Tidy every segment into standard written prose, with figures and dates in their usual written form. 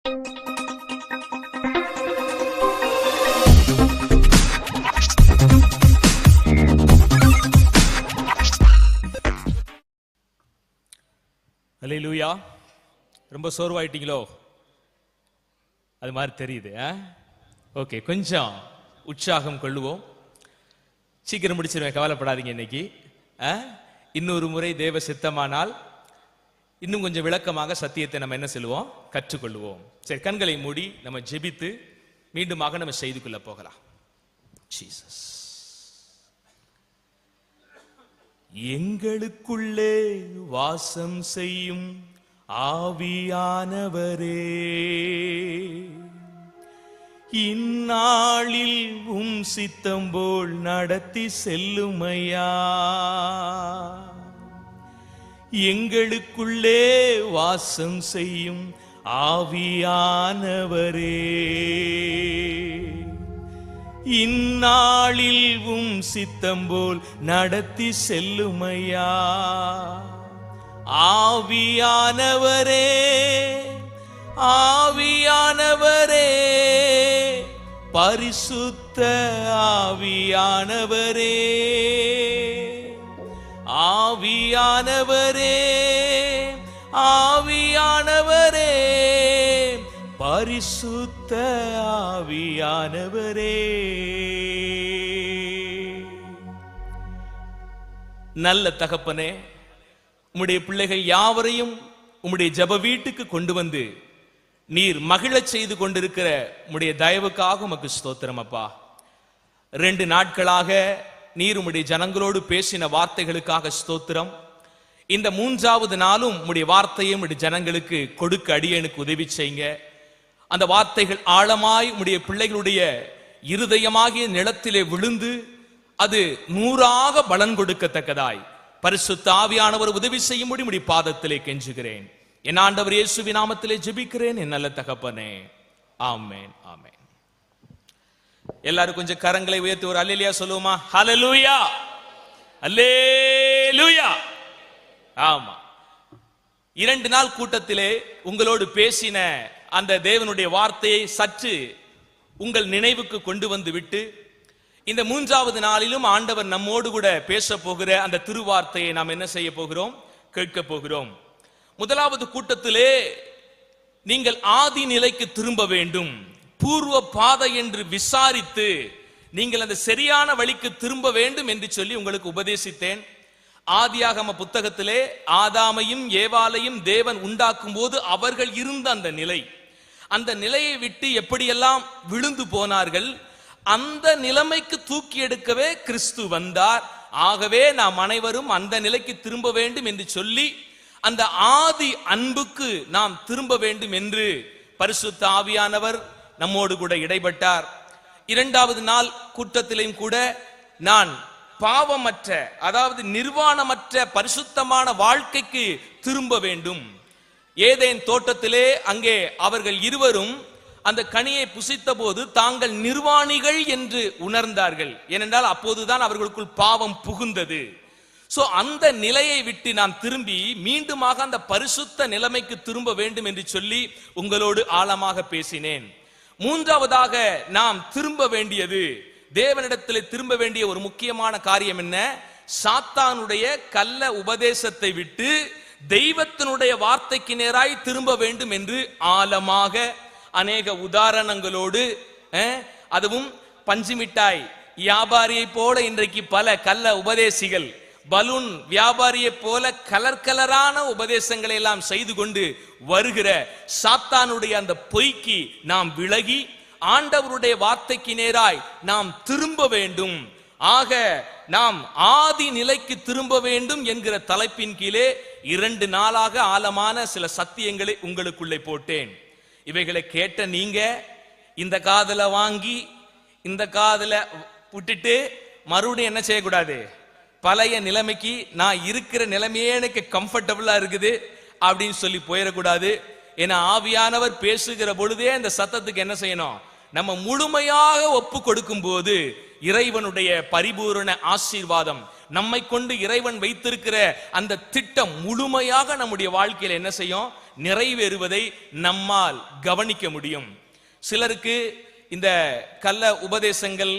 அல்லேலூயா. ரொம்ப சோர்வாயிட்டீங்களோ? அது மாதிரி தெரியுது. ஓகே, கொஞ்சம் உற்சாகம் கொள்ளுவோம். சீக்கிரம் முடிச்சிருவேன், கவலைப்படாதீங்க. இன்னைக்கு இன்னொரு முறை தேவ சித்தமானால் இன்னும் கொஞ்சம் விளக்கமாக சத்தியத்தை நம்ம என்ன சொல்லுவோம், கற்றுக்கொள்ளுவோம். சரி, கண்களை மூடி நம்ம ஜெபித்து மீண்டுமாக நம்ம செய்திக்குள்ள போகலாம். ஜீசஸ், எங்களுக்குள்ளே வாசம் செய்யும் ஆவியானவரே, இந்நாளில் உம் சித்தம் போல் நடத்தி செல்லுமையா. எங்களுக்குள்ளே வாசம் செய்யும் ஆவியானவரே, இந்நாளில் உம் சித்தம் போல் நடத்தி செல்லுமையா. ஆவியானவரே, ஆவியானவரே, பரிசுத்த ஆவியானவரே, ஆவியானவரே, ஆவியானவரே, பரிசுத்த ஆவியானவரே. நல்ல தகப்பனே, உம்முடைய பிள்ளைகள் யாவரையும் உம்முடைய ஜெப வீட்டுக்கு கொண்டு வந்து நீர் மகிழச் செய்து கொண்டிருக்கிற உம்முடைய தயவுக்காக உமக்கு ஸ்தோத்திரம் அப்பா. 2 நாட்களாக நீர் உம்முடைய ஜனங்களோடு பேசின வார்த்தைகளுக்காக ஸ்தோத்திரம். இந்த 3வது நாளும் உம்முடைய வார்த்தையை உம்முடைய ஜனங்களுக்கு கொடுக்க அடியேனுக்கு உதவி செய்யுங்க. அந்த வார்த்தைகள் ஆழமாய் உம்முடைய பிள்ளைகளுடைய இருதயமாகிய நிலத்திலே விழுந்து அது 100ஆக பலன் கொடுக்கத்தக்கதாய் பரிசுத்த ஆவியானவர் உதவி செய்யும்படி உம்முடைய பாதத்திலே கெஞ்சுகிறேன். என் ஆண்டவர் இயேசுவின் நாமத்திலே ஜெபிக்கிறேன் என் நல்ல தகப்பனே, ஆமென், ஆமென். எல்லாரும் கொஞ்சம் கரங்களை உயர்த்தி ஒரு அல்லேலூயா சொல்லுவோமா? ஹல்லேலூயா, அல்லேலூயா. ஆமா, 2 நாள் கூட்டத்திலே உங்களோடு பேசின அந்த தேவனுடைய வார்த்தையை சற்று உங்கள் நினைவுக்கு கொண்டு வந்து விட்டு இந்த 3வது நாளிலும் ஆண்டவர் நம்மோடு கூட பேச போகிற அந்த திருவார்த்தையை நாம் என்ன செய்ய போகிறோம், கேட்க போகிறோம். 1வது கூட்டத்திலே நீங்கள் ஆதி நிலைக்கு திரும்ப வேண்டும், பூர்வ பாதை என்று விசாரித்து நீங்கள் அந்த சரியான வழிக்கு திரும்ப வேண்டும் என்று சொல்லி உங்களுக்கு உபதேசித்தேன். ஆதியாகம புத்தகத்திலே ஆதாமையும் ஏவாளையும் தேவன் உண்டாக்கும் போது அவர்கள் இருந்த அந்த நிலை, அந்த நிலையை விட்டு எப்படியெல்லாம் விழுந்து போனார்கள், அந்த நிலைமைக்கு தூக்கி எடுக்கவே கிறிஸ்து வந்தார். ஆகவே நாம் அனைவரும் அந்த நிலைக்கு திரும்ப வேண்டும் என்று சொல்லி அந்த ஆதி அன்புக்கு நாம் திரும்ப வேண்டும் என்று பரிசுத்த ஆவியானவர் நம்மோடு கூட இடைப்பட்டார். 2வது நாள் கூட்டத்திலும் கூட நான் பாவமற்ற, அதாவது நிர்வாணமற்ற பரிசுத்தமான வாழ்க்கைக்கு திரும்ப வேண்டும். ஏதேன் தோட்டத்திலே அங்கே அவர்கள் இருவரும் அந்த கனியை புசித்த போது தாங்கள் நிர்வாணிகள் என்று உணர்ந்தார்கள். ஏனென்றால் அப்போதுதான் அவர்களுக்குள் பாவம் புகுந்தது. சோ அந்த நிலையை விட்டு நாம் திரும்பி மீண்டுமாக அந்த பரிசுத்த நிலைமைக்கு திரும்ப வேண்டும் என்று சொல்லி உங்களோடு ஆழமாக பேசினேன். 3வதாக நாம் திரும்ப வேண்டியது, தேவனிடத்தில் திரும்ப வேண்டிய ஒரு முக்கியமான காரியம் என்ன? சாத்தானுடைய கள்ள உபதேசத்தை விட்டு தெய்வத்தினுடைய வார்த்தைக்கு நேராய் திரும்ப வேண்டும் என்று ஆழமாக அநேக உதாரணங்களோடு, அதுவும் பஞ்சுமிட்டாய் வியாபாரியை போல இன்றைக்கு பல கள்ள உபதேசிகள் பலூன் வியாபாரியை போல கலர் கலரான உபதேசங்களை எல்லாம் செய்து கொண்டு வருகிற சாத்தானுடைய அந்த பொய்க்கு நாம் விலகி ஆண்டவருடைய வார்த்தைக்கு நேராய் நாம் திரும்ப வேண்டும். ஆக நாம் ஆதி நிலைக்கு திரும்ப வேண்டும் என்கிற தலைப்பின் கீழே 2 நாளாக ஆழமான சில சத்தியங்களை உங்களுக்குள்ளே போட்டேன். இவைகளை கேட்ட நீங்க இந்த காதுல வாங்கி இந்த காதுல விட்டுட்டு மறுபடியும் என்ன செய்யக்கூடாது, பழைய நிலைமைக்கு நான் இருக்கிற நிலைமையே எனக்கு கம்ஃபர்டபுளா இருக்குது அப்படின்னு சொல்லி போயிடக்கூடாது. ஏன்னா ஆவியானவர் பேசுகிற பொழுதே அந்த சத்தத்துக்கு என்ன செய்யணும், நம்ம முழுமையாக ஒப்பு கொடுக்கும் போது இறைவனுடைய பரிபூரண ஆசீர்வாதம், நம்மை கொண்டு இறைவன் வைத்திருக்கிற அந்த திட்டம் முழுமையாக நம்முடைய வாழ்க்கையில் என்ன செய்யும், நிறைவேறுவதை நம்மால் கவனிக்க முடியும். சிலருக்கு இந்த கள்ள உபதேசங்கள்,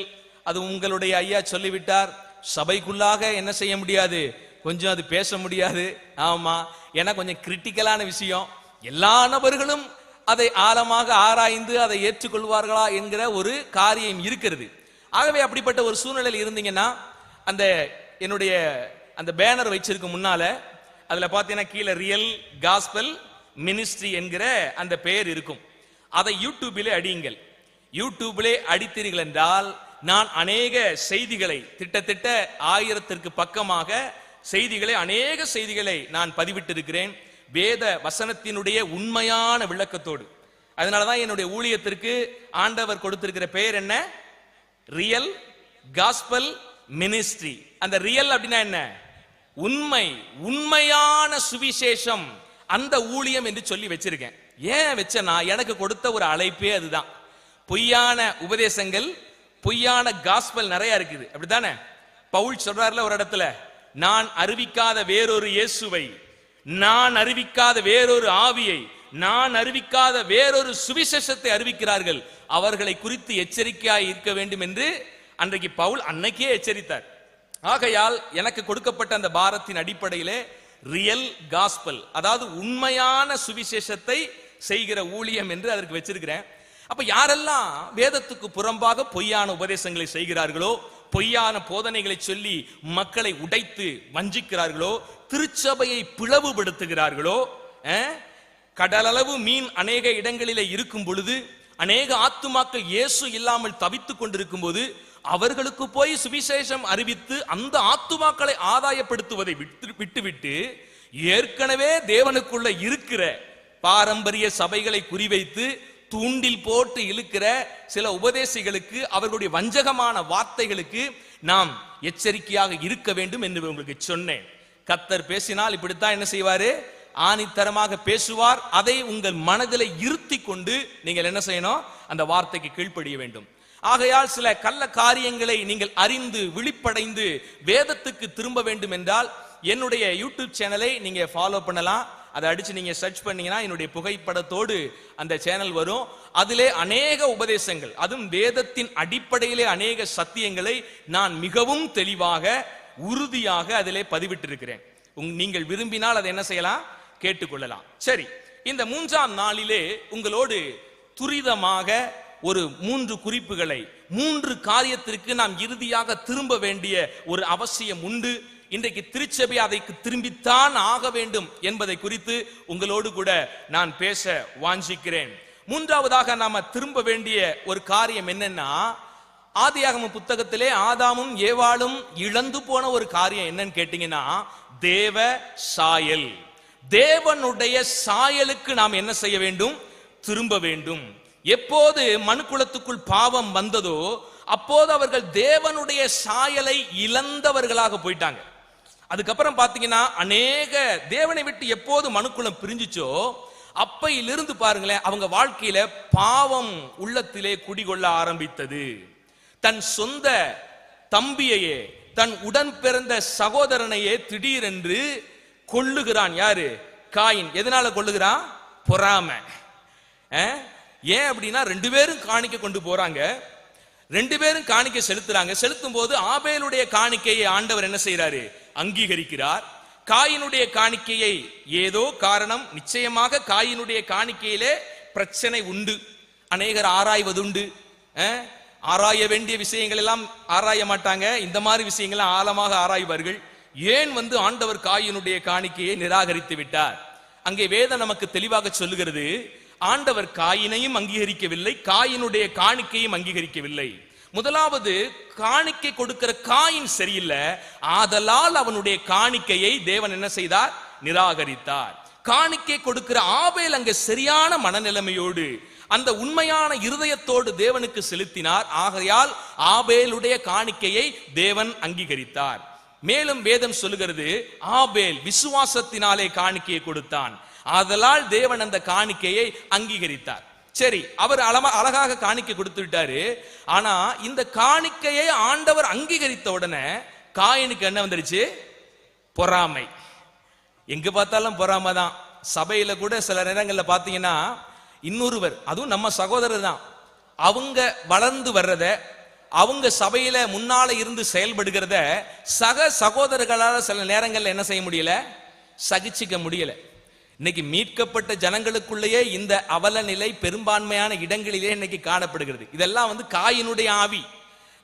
அது உங்களுடைய ஐயா சொல்லிவிட்டார், சபைக்குள்ளாக என்ன செய்ய முடியாது, கொஞ்சம் அது பேச முடியாது. ஆமா, ஏன்னா கொஞ்சம் கிரிட்டிக்கலான விஷயம். எல்லா நபர்களும் அதை ஆழமாக ஆராய்ந்து அதை ஏற்றுக்கொள்வார்களா என்கிற ஒரு காரியம் இருக்கிறது. ஆகவே அப்படிப்பட்ட ஒரு சூழ்நிலையில் இருந்தீங்கன்னா, அந்த என்னுடைய அந்த பேனர் வச்சிருக்க முன்னால அதுல பாத்தீங்கன்னா கீழே ரியல் காஸ்பல் மினிஸ்ட்ரி என்கிற அந்த பெயர் இருக்கும். அதை யூடியூபிலே அடியுங்கள். யூடியூபிலே அடித்தீர்கள் என்றால் நான் அநேக செய்திகளை, கிட்டத்தட்ட 1000 பக்கமாக செய்திகளை, அநேக செய்திகளை நான் பதிவிட்டிருக்கிறேன், வேத வசனத்தினுடைய உண்மையான விளக்கத்தோடு. அதனாலதான் என்னுடைய ஊழியத்திற்கு ஆண்டவர் கொடுத்திருக்கிற பெயர் என்ன, ரியல் காஸ்பல் மினிஸ்ட்ரி. அந்த ரியல் அப்படின்னா என்ன, உண்மை, உண்மையான சுவிசேஷம், அந்த ஊழியம் என்று சொல்லி வச்சிருக்கேன். ஏன் வச்சனா, எனக்கு கொடுத்த ஒரு அழைப்பே அதுதான். பொய்யான உபதேசங்கள், பொய்யான காஸ்பல் நிறைய இருக்குது, அப்படித்தானே? பவுல் சொல்றாருல ஒரு இடத்துல, நான் அறிவிக்காத வேறொரு இயேசுவை, நான் அறிவிக்காத வேறொரு ஆவியை, நான் அறிவிக்காத வேறொரு சுவிசேஷத்தை அறிவிக்கிறார்கள், அவர்களை குறித்து எச்சரிக்கையாய் இருக்க வேண்டும் என்று அன்றைக்கு பவுல் அன்னைக்கே எச்சரித்தார். ஆகையால் எனக்கு கொடுக்கப்பட்ட அந்த பாரத்தின் அடிப்படையிலே ரியல் காஸ்பல், அதாவது உண்மையான சுவிசேஷத்தை செய்கிற ஊழியம் என்று அதற்கு வச்சிருக்கிறேன். அப்ப யாரெல்லாம் வேதத்துக்கு புறம்பாக பொய்யான உபதேசங்களை செய்கிறார்களோ, பொய்யான போதனைகளை சொல்லி மக்களை உடைத்து வஞ்சிக்கிறார்களோ, திருச்சபையை பிளவுபடுத்துகிறார்களோ, கடலளவு மீன் அநேக இடங்களிலே இருக்கும் பொழுது, அநேக ஆத்துமாக்கள் இயேசு இல்லாமல் தவித்துக் கொண்டிருக்கும் போது அவர்களுக்கு போய் சுவிசேஷம் அறிவித்து அந்த ஆத்துமாக்களை ஆதாயப்படுத்துவதை விட்டுவிட்டு ஏற்கனவே தேவனுக்குள்ள இருக்கிற பாரம்பரிய சபைகளை குறிவைத்து தூண்டில் போட்டு இழுக்கிற சில உபதேசிகளுக்கு, அவர்களுடைய வஞ்சகமான வார்த்தைகளுக்கு நாம் எச்சரிக்கையாக இருக்க வேண்டும் என்று உங்களுக்கு சொன்னேன். கர்த்தர் பேசினால் இப்படித்தான் என்ன செய்வாரு, ஆணித்தரமாக பேசுவார். அதை உங்கள் மனதில் இருத்தி கொண்டு நீங்கள் என்ன செய்யணும், அந்த வார்த்தைக்கு கீழ்ப்படிய வேண்டும். ஆகையால் சில கள்ள காரியங்களை நீங்கள் அறிந்து விழிப்படைந்து வேதத்துக்கு திரும்ப வேண்டும் என்றால் என்னுடைய யூடியூப் சேனலை நீங்க ஃபாலோ பண்ணலாம். அதை அடிச்சு நீங்க சர்ச் பண்ணீங்கன்னா என்னுடைய புகைப்படத்தோடு அந்த சேனல் வரும். அதிலே அநேக உபதேசங்கள், அதுவும் வேதத்தின் அடிப்படையிலே அநேக சத்தியங்களை நான் மிகவும் தெளிவாக உறுதியாக அதிலே பதிவிட்டிருக்கிறேன். நீங்கள் விரும்பினால் அதை என்ன செய்யலாம், கேட்டுக்கொள்ளலாம். சரி, இந்த 3ஆம் நாளிலே உங்களோடு துரிதமாக ஒரு 3 குறிப்புகளை, 3 காரியத்திற்கு நாம் இறுதியாக திரும்ப வேண்டிய ஒரு அவசியம் உண்டு. இன்றைக்கு திருச்சபை அதைக்கு திரும்பித்தான் ஆக வேண்டும் என்பதை குறித்து உங்களோடு கூட நான் பேச வாஞ்சிக்கிறேன். 3ஆவதாக நாம திரும்ப வேண்டிய ஒரு காரியம் என்னன்னா, ஆதியாகம புத்தகத்திலே ஆதாமும் ஏவாளும் இழந்து போன ஒரு காரியம் என்னன்னு கேட்டீங்கன்னா, தேவ சாயல். தேவனுடைய சாயலுக்கு நாம் என்ன செய்ய வேண்டும், திரும்ப வேண்டும். எப்போது மனுக்குலத்துக்குள் பாவம் வந்ததோ அப்போது அவர்கள் தேவனுடைய சாயலை இழந்தவர்களாக போயிட்டாங்க. அதுக்கப்புறம் பாத்தீங்கன்னா அநேக தேவனை விட்டு எப்போது மனுக்குலம் பிரிஞ்சுச்சோ அப்பையிலிருந்து பாருங்களேன், அவங்க வாழ்க்கையில பாவம் உள்ளத்திலே குடிகொள்ள ஆரம்பித்தது. தன் சொந்த தம்பியையே, தன் உடன் பிறந்த சகோதரனையே திடீரென்று கொல்லுகிறான். யாரு? காயின். எதனால கொல்லுகிறான்? பொறாமை. ஏன் அப்படின்னா 2 பேரும் காணிக்கை கொண்டு போறாங்க, 2 பேரும் காணிக்கை செலுத்துறாங்க. செலுத்தும் போது ஆபேலுடைய காணிக்கையை ஆண்டவர் என்ன செய்யறாரு, அங்கீகரிக்கிறார். காயினுடைய காணிக்கையை ஏதோ காரணம், நிச்சயமாக காயினுடைய காணிக்கையிலே பிரச்சனை உண்டு, அநேகர் ஆராய்வதுண்டு. ஆராய வேண்டிய விஷயங்கள் எல்லாம் ஆராய மாட்டாங்க, இந்த மாதிரி விஷயங்கள் ஆழமாக ஆராய்வார்கள். ஏன் ஆண்டவர் காயினுடைய காணிக்கையை நிராகரித்து விட்டார்? அங்கே வேதம் நமக்கு தெளிவாக சொல்லுகிறது, ஆண்டவர் காயினையும் அங்கீகரிக்கவில்லை, காயினுடைய காணிக்கையும் அங்கீகரிக்கவில்லை. முதலாவது, காணிக்கை கொடுக்கிற காயின் சரியில்லை, ஆதலால் அவனுடைய காணிக்கையை தேவன் என்ன செய்தார், நிராகரித்தார். காணிக்கை கொடுக்கிற ஆபேல் அங்க சரியான மனநிலைமையோடு அந்த உண்மையான இருதயத்தோடு தேவனுக்கு செலுத்தினார். ஆகையால் ஆபேலுடைய காணிக்கையை தேவன் அங்கீகரித்தார். மேலும் வேதம் சொல்லுகிறது, ஆபேல் விசுவாசத்தினாலே காணிக்கையை கொடுத்தான், ஆதலால் தேவன் அந்த காணிக்கையை அங்கீகரித்தார். சரி, அவர் அழகாக காணிக்கை கொடுத்து விட்டாரு. ஆனா இந்த காணிக்கையை ஆண்டவர் அங்கீகரித்த உடனே காயினுக்கு என்ன வந்துருச்சு? பொறாமை. எங்க பார்த்தாலும் பொறாமை தான். சபையில கூட சில நேரங்கள்ல பாத்தீங்கன்னா இன்னொருவர், அதுவும் நம்ம சகோதரர் தான், அவங்க வளர்ந்து வர்றத, அவங்க சபையில முன்னால இருந்து செயல்படுகிறத சக சகோதரர்களால் சில நேரங்கள்ல என்ன செய்ய முடியல, சகிச்சிக்க முடியல. இன்னைக்கு மீட்கப்பட்ட ஜனங்களுக்குள்ளேயே இந்த அவல நிலை பெரும்பான்மையான இடங்களிலே இன்னைக்கு காணப்படுகிறது. இதெல்லாம் காயினுடைய ஆவி.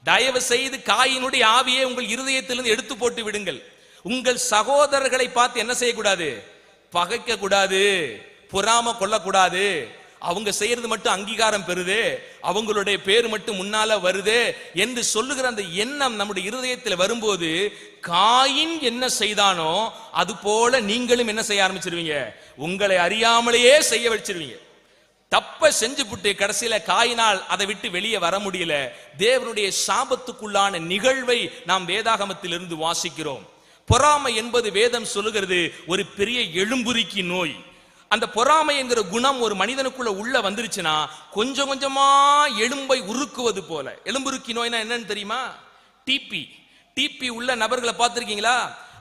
தயவு செய்து காயினுடைய ஆவியை உங்கள் இருதயத்திலிருந்து எடுத்து போட்டு விடுங்கள். உங்கள் சகோதரர்களை பார்த்து என்ன செய்யக்கூடாது, பகைக்க கூடாது, பொறாம கொள்ளக்கூடாது. அவங்க செய்யறது மட்டும் அங்கீகாரம் பெறுது, அவங்களுடைய பேர் மட்டும் முன்னால வருது என்று சொல்லுகிற அந்த எண்ணம் நம்முடைய இருதயத்தில் வரும்போது, காயின் என்ன செய்தானோ அது போல நீங்களும் என்ன செய்ய ஆரம்பிச்சிருவீங்க, உங்களை அறியாமலேயே செய்ய வச்சிருவீங்க. தப்ப செஞ்சு புட்டு கடைசியில காயினால் அதை விட்டு வெளியே வர முடியல. தேவனுடைய சாபத்துக்குள்ளான நிகழ்வை நாம் வேதாகமத்தில் இருந்து வாசிக்கிறோம். பொறாமை என்பது வேதம் சொல்லுகிறது ஒரு பெரிய எழும்புரிக்கி நோய். அந்த பொறாமை என்கிற குணம் ஒரு மனிதனுக்குள்ள உள்ள வந்துருச்சுன்னா கொஞ்சம் கொஞ்சமா எலும்பை உருக்குவது போல. எலும்புருக்கி நோய்னா என்னன்னு தெரியுமா? டிபி உள்ள நபர்களை பார்த்திருக்கீங்களா?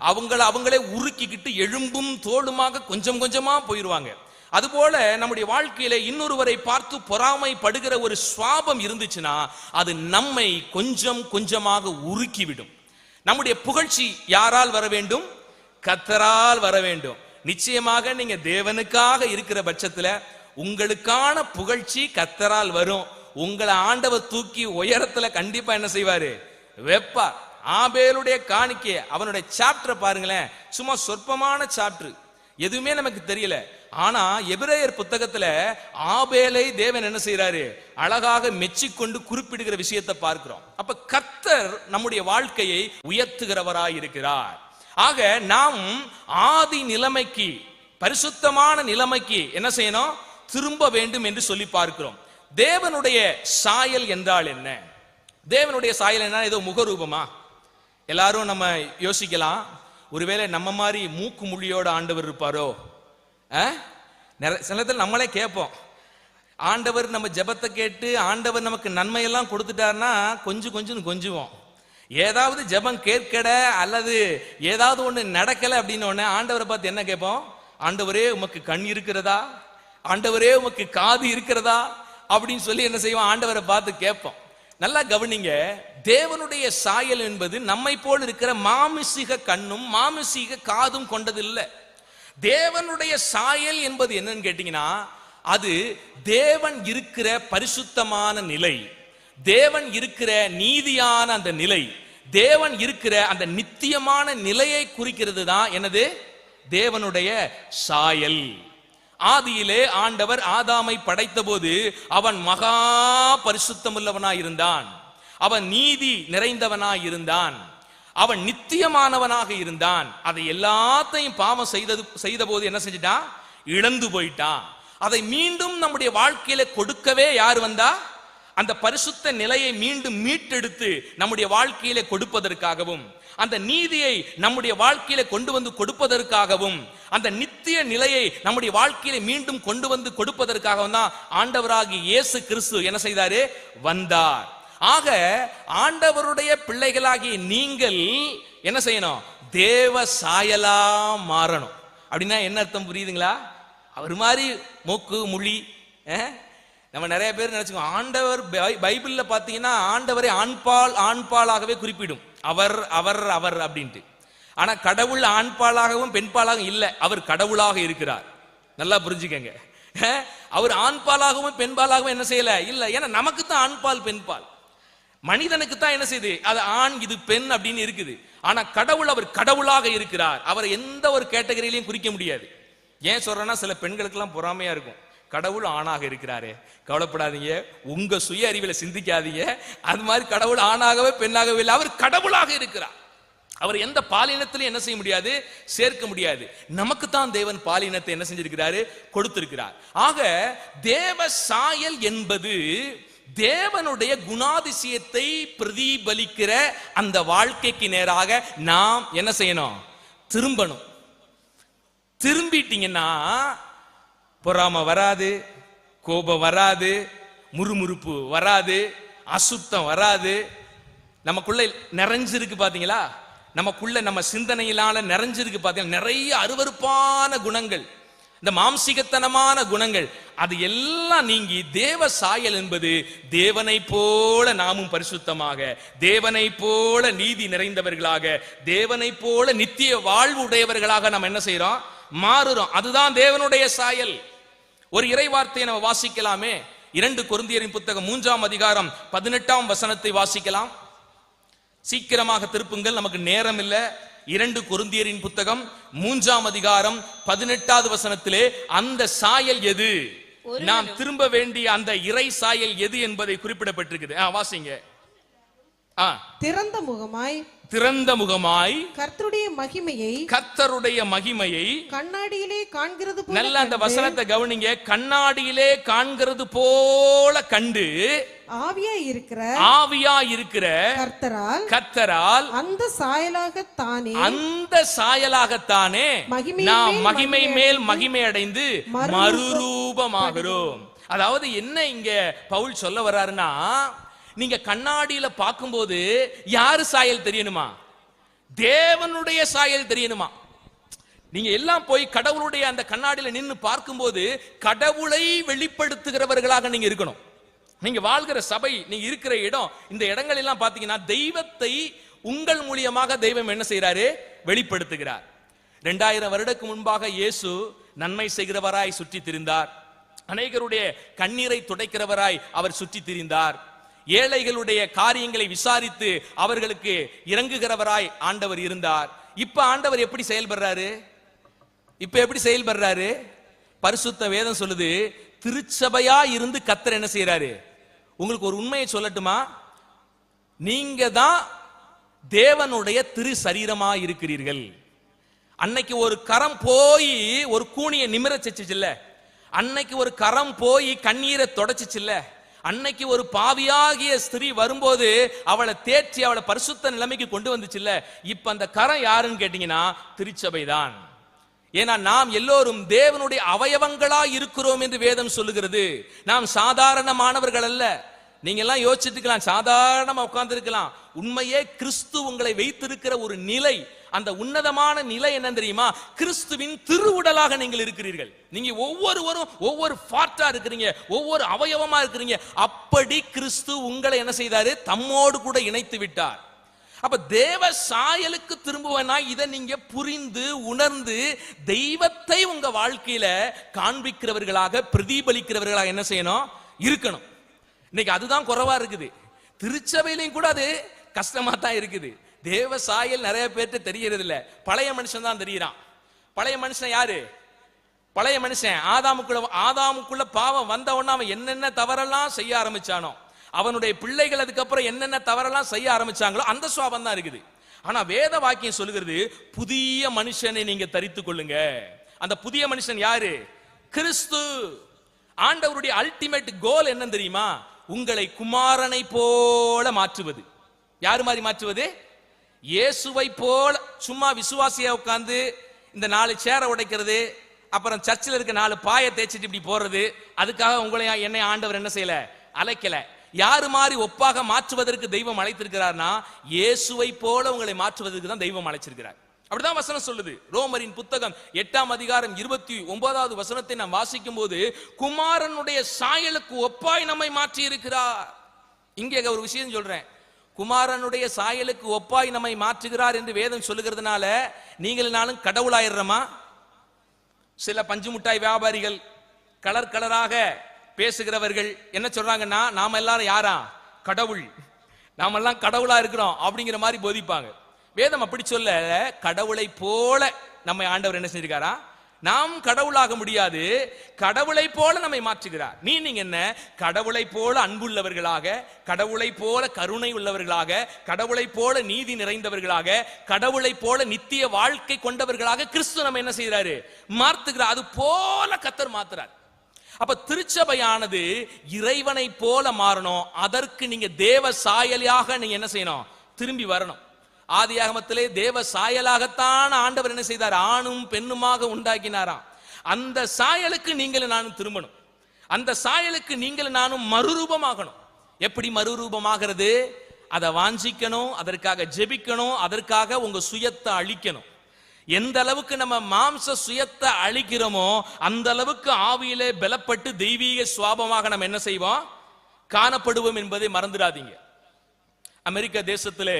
அவங்களே உருக்கிக்கிட்டு எலும்பும் தோளுமாக கொஞ்சம் கொஞ்சமா போயிருவாங்க. அதுபோல நம்முடைய வாழ்க்கையில இன்னொருவரை பார்த்து பொறாமை படுகிற ஒரு சுவாபம் இருந்துச்சுன்னா அது நம்மை கொஞ்சம் கொஞ்சமாக உருக்கிவிடும். நம்முடைய புகழ்ச்சி யாரால் வர வேண்டும்? கர்த்தரால் வர வேண்டும். நிச்சயமாக நீங்க தேவனுக்காக இருக்கிற பட்சத்துல உங்களுக்கான புகழ்ச்சி கர்த்தரால் வரும். உங்களை ஆண்டவர் தூக்கி உயரத்துல கண்டிப்பா என்ன செய்வாரு, வெப்பார். ஆபேலுடைய காணிக்கை, அவனுடைய சாப்டர் பாருங்களேன், சும்மா சொற்பமான சாப்டர், எதுவுமே நமக்கு தெரியல. ஆனா எபிரேயர் புத்தகத்துல ஆபேலை தேவன் என்ன செய்யறாரு, அழகாக மெச்சிக்கொண்டு குறிப்பிடுகிற விஷயத்தை பார்க்கிறோம். அப்ப கர்த்தர் நம்முடைய வாழ்க்கையை உயர்த்துகிறவராய் இருக்கிறார். ஆக நாம் ஆதி நிலைமைக்கு, பரிசுத்தமான நிலைமைக்கு என்ன செய்யணும், திரும்ப வேண்டும் என்று சொல்லி பார்க்கிறோம். தேவனுடைய சாயல் என்றால் என்ன? தேவனுடைய சாயல் என்ன? ஏதோ முகரூபமா? எல்லாரும் நம்ம யோசிக்கலாம், ஒருவேளை நம்ம மாதிரி மூக்கு மொழியோட ஆண்டவர் இருப்பாரோ? சில நேரத்தில் நம்மளே கேட்போம், ஆண்டவர் நம்ம ஜெபத்தை கேட்டு ஆண்டவர் நமக்கு நன்மையெல்லாம் கொடுத்துட்டாருன்னா கொஞ்சுவோம். ஏதாவது ஜெபம் கேட்கட அல்லது ஏதாவது ஒண்ணு நடக்கல அப்படின்னு உடனே ஆண்டவரை பார்த்து என்ன கேட்போம்? ஆண்டவரே உமக்கு கண் இருக்கிறதா, ஆண்டவரே உமக்கு காது இருக்கிறதா அப்படின்னு சொல்லி என்ன செய்வோம், ஆண்டவரை பார்த்து கேட்போம். நல்லா கவனிங்க, தேவனுடைய சாயல் என்பது நம்மை போல் இருக்கிற மாமிசீக கண்ணும் மாமிசீக காதும் கொண்டது இல்லை. தேவனுடைய சாயல் என்பது என்னன்னு கேட்டீங்கன்னா, அது தேவன் இருக்கிற பரிசுத்தமான நிலை, தேவன் இருக்கிற நீதியான அந்த நிலை, தேவன் இருக்கிற அந்த நித்தியமான நிலையை குறிக்கிறது தான் என்னது, தேவனுடைய சாயல். ஆதியிலே ஆண்டவர் ஆதாமை படைத்த போது அவன் மகா பரிசுத்தமுள்ளவனாய் இருந்தான், அவன் நீதி நிறைந்தவனாய் இருந்தான், அவன் நித்தியமானவனாக இருந்தான். அதை எல்லாத்தையும் பாவம் செய்த போது என்ன செஞ்சிட்டான், இழந்து போயிட்டான். அதை மீண்டும் நம்முடைய வாழ்க்கையில கொடுக்கவே யார் வந்தா, அந்த பரிசுத்த நிலையை மீண்டும் மீட்டெடுத்து நம்முடைய வாழ்க்கையில கொடுப்பதற்காகவும், அந்த நீதியை நம்முடைய வாழ்க்கையில கொண்டு வந்து கொடுப்பதற்காகவும், அந்த நித்திய நிலையை நம்முடைய வாழ்க்கையில மீண்டும் கொண்டு வந்து கொடுப்பதற்காகவும் தான் ஆண்டவராகிய இயேசு கிறிஸ்து என்ன செய்தாரு, வந்தார். ஆக ஆண்டவருடைய பிள்ளைகளாகிய நீங்கள் என்ன செய்யணும், தேவ சாயலா மாறணும். அப்படின்னா என்ன அர்த்தம் புரியுதுங்களா? அவர் மாதிரி மூக்கு மொழி, நம்ம நிறைய பேர் நினைச்சுக்கோம், ஆண்டவர் பைபிள்ல பாத்தீங்கன்னா ஆண்டவரை ஆண்பாலாகவே குறிப்பிடும், அவர் அவர் அவர் அப்படின்ட்டு. ஆனா கடவுள் ஆண்பாலாகவும் பெண்பாலாகவும் இல்லை, அவர் கடவுளாக இருக்கிறார். நல்லா புரிஞ்சுக்கங்க, அவர் ஆண்பாலாகவும் பெண்பாலாகவும் என்ன செய்யல இல்ல. ஏன்னா நமக்கு தான் ஆண்பால் பெண்பால், மனிதனுக்கு தான் என்ன செய்யுது, அது ஆண் இது பெண் அப்படின்னு இருக்குது. ஆனா கடவுள் அவர் கடவுளாக இருக்கிறார், அவரை எந்த ஒரு கேட்டகரியிலையும் குறிக்க முடியாது. ஏன் சொல்றேன்னா, சில பெண்களுக்கு எல்லாம் பொறாமையா இருக்கும், கடவுள் ஆணாக இருக்கிறாரே, கவலைப்படாதீங்க, உங்க சுய அறிவில சிந்திக்காதீங்க. அது மாதிரி கடவுள் ஆணாகவே பெண்ணாகவே இல்லை, அவர் கடவுளாக இருக்கிறார். அவர் எந்த பாலினத்திலும் என்ன செய்ய முடியாது, சேர்க்க முடியாது. நமக்கு தான் தேவன் பாலினத்தை என்ன செஞ்சிருக்கிறாரு, கொடுத்திருக்கிறார். ஆக தேவ சாயல் என்பது தேவனுடைய குணாதிசயத்தை பிரதிபலிக்கிற அந்த வாழ்க்கைக்கு நேராக நாம் என்ன செய்யணும், திரும்பணும். திரும்பிட்டீங்கன்னா பொறாம வராது, கோபம் வராது, முறுமுறுப்பு வராது, அசுத்தம் வராது. நமக்குள்ள நிறைஞ்சிருக்கு பாத்தீங்களா, நமக்குள்ள நம்ம சிந்தனையிலான நிறைஞ்சிருக்கு பாத்தீங்களா, நிறைய அருவருப்பான குணங்கள், இந்த மாம்சிகத்தனமான குணங்கள் அது எல்லாம் நீங்கி தேவ சாயல் என்பது தேவனை போல நாமும் பரிசுத்தமாக, தேவனை போல நீதி நிறைந்தவர்களாக, தேவனை போல நித்திய வாழ்வு உடையவர்களாக நாம் என்ன செய்யறோம்? மாறுறோம். அதுதான் தேவனுடைய சாயல். ஒரு இறை வார்த்தையை நம்ம வாசிக்கலாமே. 2 கொரிந்தியரின் புத்தகம் 3ஆம் அதிகாரம் 18ஆம் வசனத்தை வாசிக்கலாம். சீக்கிரமாக திருப்புங்கள், நமக்கு நேரம் இல்லை. 2 கொரிந்தியரின் புத்தகம் 3ஆம் அதிகாரம் 18வது வசனத்திலே அந்த சாயல் எது, நாம் திரும்ப வேண்டிய அந்த இறை சாயல் எது என்பதை குறிப்பிடப்பட்டிருக்குது. வாசிங்க. திறந்த முகமாய் கர்த்தருடைய மகிமையை கண்ணாடியிலே காண்கிறது போல. நல்ல அந்த வசனத்தை கவனிங்க. கண்ணாடியிலே காண்கிறது போல கண்டு ஆவியாய் இருக்கிற கர்த்தரால் அந்த சாயலாகத்தானே நாம் மகிமை மேல் மகிமை அடைந்து மறுரூபமாகிறோம். அதாவது என்ன இங்க பவுல் சொல்ல வர்றாருன்னா, நீங்க கண்ணாடியில பார்க்கும்போது யாரு சாயல் தெரியணுமா? தேவனுடைய சாயல் தெரியணுமா? நீங்க எல்லாம் போய் கடவுளுடைய அந்த கண்ணாடியில நின்று பார்க்கும்போது கடவுளை வெளிப்படுத்துகிறவர்களாக நீங்க இருக்கணும். நீங்க வாழ்கிற சபை, நீங்க இருக்கிற இடம், இந்த இடங்கள் எல்லாம் பாத்தீங்கன்னா தெய்வத்தை உங்கள் மூலியமாக தெய்வம் என்ன செய்யறாரு? வெளிப்படுத்துகிறார். 2000 வருடத்துக்கு முன்பாக இயேசு நன்மை செய்கிறவராய் சுற்றி திரிந்தார். அநேகருடைய கண்ணீரை துடைக்கிறவராய் அவர் சுற்றி திரிந்தார். ஏழைகளுடைய காரியங்களை விசாரித்து அவர்களுக்கு இறங்குகிறவராய் ஆண்டவர் இருந்தார். இப்ப ஆண்டவர் எப்படி செயல்படுறாரு? பரிசுத்த வேதம் சொல்லுது, திருச்சபையா இருந்து கர்த்தர் என்ன செய்யறாரு? உங்களுக்கு ஒரு உண்மையை சொல்லட்டுமா? நீங்க தான் தேவனுடைய திரு சரீரமா இருக்கிறீர்கள். அன்னைக்கு ஒரு கரம் போய் ஒரு கூனியை நிமிரச்சில்ல, அன்னைக்கு ஒரு கரம் போய் கண்ணீரை தொடச்சில்ல, அன்னைக்கு ஒரு பாவியாகிய ஸ்திரீ வரும்போது அவளை தேற்றி அவளை பரிசுத்த நிலைமைக்கு கொண்டு வந்துச்சுல்ல. இப்ப அந்த கரம் யாருன்னு கேட்டீங்கன்னா திருச்சபைதான். ஏன்னா நாம் எல்லோரும் தேவனுடைய அவயவங்களா இருக்கிறோம் என்று வேதம் சொல்லுகிறது. நாம் சாதாரணமானவர்கள் அல்ல. நீங்க எல்லாம் யோசிச்சுட்டு இருக்கலாம், சாதாரணமா உட்கார்ந்து இருக்கலாம். உண்மையே கிறிஸ்து உங்களை வைத்திருக்கிற ஒரு நிலை, அந்த உன்னதமான நிலை என்ன தெரியுமா? கிறிஸ்துவின் திருவுடலாக நீங்கள் இருக்கிறீர்கள். நீங்க ஒவ்வொருவரும் ஒவ்வொரு பார்ட்டா இருக்கிறீங்க, ஒவ்வொரு அவயவமா இருக்கிறீங்க. அப்படி கிறிஸ்து உங்களை என்ன செய்தாரு? தம்மோடு கூட இணைத்து விட்டார். அப்ப தேவ சாயலுக்கு திரும்புவனா இதை நீங்க புரிந்து உணர்ந்து தெய்வத்தை உங்க வாழ்க்கையில காண்பிக்கிறவர்களாக, பிரதிபலிக்கிறவர்களாக என்ன செய்யணும்? இருக்கணும். இன்னைக்கு அதுதான் குறைவா இருக்குது. திருச்சபையிலையும் கூட அது கஷ்டமா தான் இருக்குது. தேவ சாயல் நிறைய பேர்ட்டு தெரியறது இல்ல. பழைய மனுஷன் தான் தெரியறான். பழைய மனுஷன் யாரு? பழைய மனுஷன் ஆதாமுக்குள்ள பாவம் வந்த உடனே அவன் என்னென்ன தவறெல்லாம் செய்ய ஆரம்பிச்சானோ, அவனுடைய பிள்ளைகள் அதுக்கப்புறம் என்னென்ன தவறெல்லாம் செய்ய ஆரம்பிச்சாங்களோ அந்த சுவாபம் தான் இருக்குது. ஆனா வேத வாக்கியம் சொல்லுகிறது, புதிய மனுஷனை நீங்க தரித்துக் கொள்ளுங்க. அந்த புதிய மனுஷன் யாரு? கிறிஸ்து. ஆண்டவருடைய அல்டிமேட் கோல் என்ன தெரியுமா? உங்களை குமாரனை போல மாற்றுவது. யாரு மாதிரி மாற்றுவது? இயேசுவை போல. சும்மா விசுவாசியா உட்கார்ந்து இந்த 4 சேரை உடைக்கிறது, அப்புறம் சர்ச்சில் இருக்க 4 பாயை தேய்ச்சிட்டு இப்படி போறது, அதுக்காக உங்களை என்னை ஆண்டவர் என்ன செய்யல? அழைக்கல. யாரு மாதிரி ஒப்பாக மாற்றுவதற்கு தெய்வம் அழைத்திருக்கிறார்னா, இயேசுவை போல உங்களை மாற்றுவதற்கு தான் தெய்வம் அழைச்சிருக்கிறார். அப்படிதான் வசனம் சொல்லுது. ரோமரின் புத்தகம் 8ஆம் அதிகாரம் 29வது வசனத்தை நாம் வாசிக்கும் போது, குமாரனுடைய சாயலுக்கு ஒப்பாய் நம்மை மாற்றி இருக்கிறார். இங்கே ஒரு விஷயம் சொல்றேன், குமாரனுடைய சாயலுக்கு ஒப்பாய் நம்மை மாற்றுகிறார் என்று வேதம் சொல்லுகிறதுனால நீங்கள் நானும் கடவுளாயிடுறோமா? சில பஞ்சு முட்டாய் வியாபாரிகள், கலர் கலராக பேசுகிறவர்கள் என்ன சொல்றாங்கன்னா, நாம எல்லாரும் யாரா? கடவுள், நாம எல்லாம் கடவுளா இருக்கிறோம் அப்படிங்கிற மாதிரி போதிப்பாங்க. வேதம் அப்படி சொல்ல, கடவுளை போல நம்மை ஆண்டவர் என்ன செஞ்சிருக்காரா? நாம் கடவுளாக முடியாது, கடவுளை போல நம்மை மாற்றுகிறார். மீனிங் என்ன? கடவுளை போல அன்புள்ளவர்களாக, கடவுளை போல கருணை உள்ளவர்களாக, கடவுளை போல நீதி நிறைந்தவர்களாக, கடவுளை போல நித்திய வாழ்க்கை கொண்டவர்களாக கிறிஸ்து நம்ம என்ன செய்யறாரு? மாற்றுகிறார். அது போல கர்த்தர் மாத்துறார். அப்ப திருச்சபையானது இறைவனை போல மாறணும். அதற்கு நீங்க தேவ சாயலாக நீங்க என்ன செய்யணும்? திரும்பி வரணும். ஆதியாகமத்திலே தேவ சாயலாகத்தான் ஆண்டவர் என்ன செய்தார்? ஆணும் பெண்ணுமாக உண்டாக்கினாராம். அந்த சாயலுக்கு நீங்களும் நானும் திரும்பணும். அந்த சாயலுக்கு நீங்களும் நானும் மறுரூபமாகணும். எப்படி மறுரூபமாகிறது? அதை வாஞ்சிக்கணும், அதற்காக ஜெபிக்கணும், அதற்காக உங்க சுயத்தை அழிக்கணும். எந்த அளவுக்கு நம்ம மாம்ச சுயத்தை அழிக்கிறோமோ அந்த அளவுக்கு ஆவியிலே பலப்பட்டு தெய்வீக சுவாபமாக நம்ம என்ன செய்வோம், காணப்படுவோம் என்பதை மறந்துடாதீங்க. அமெரிக்க தேசத்திலே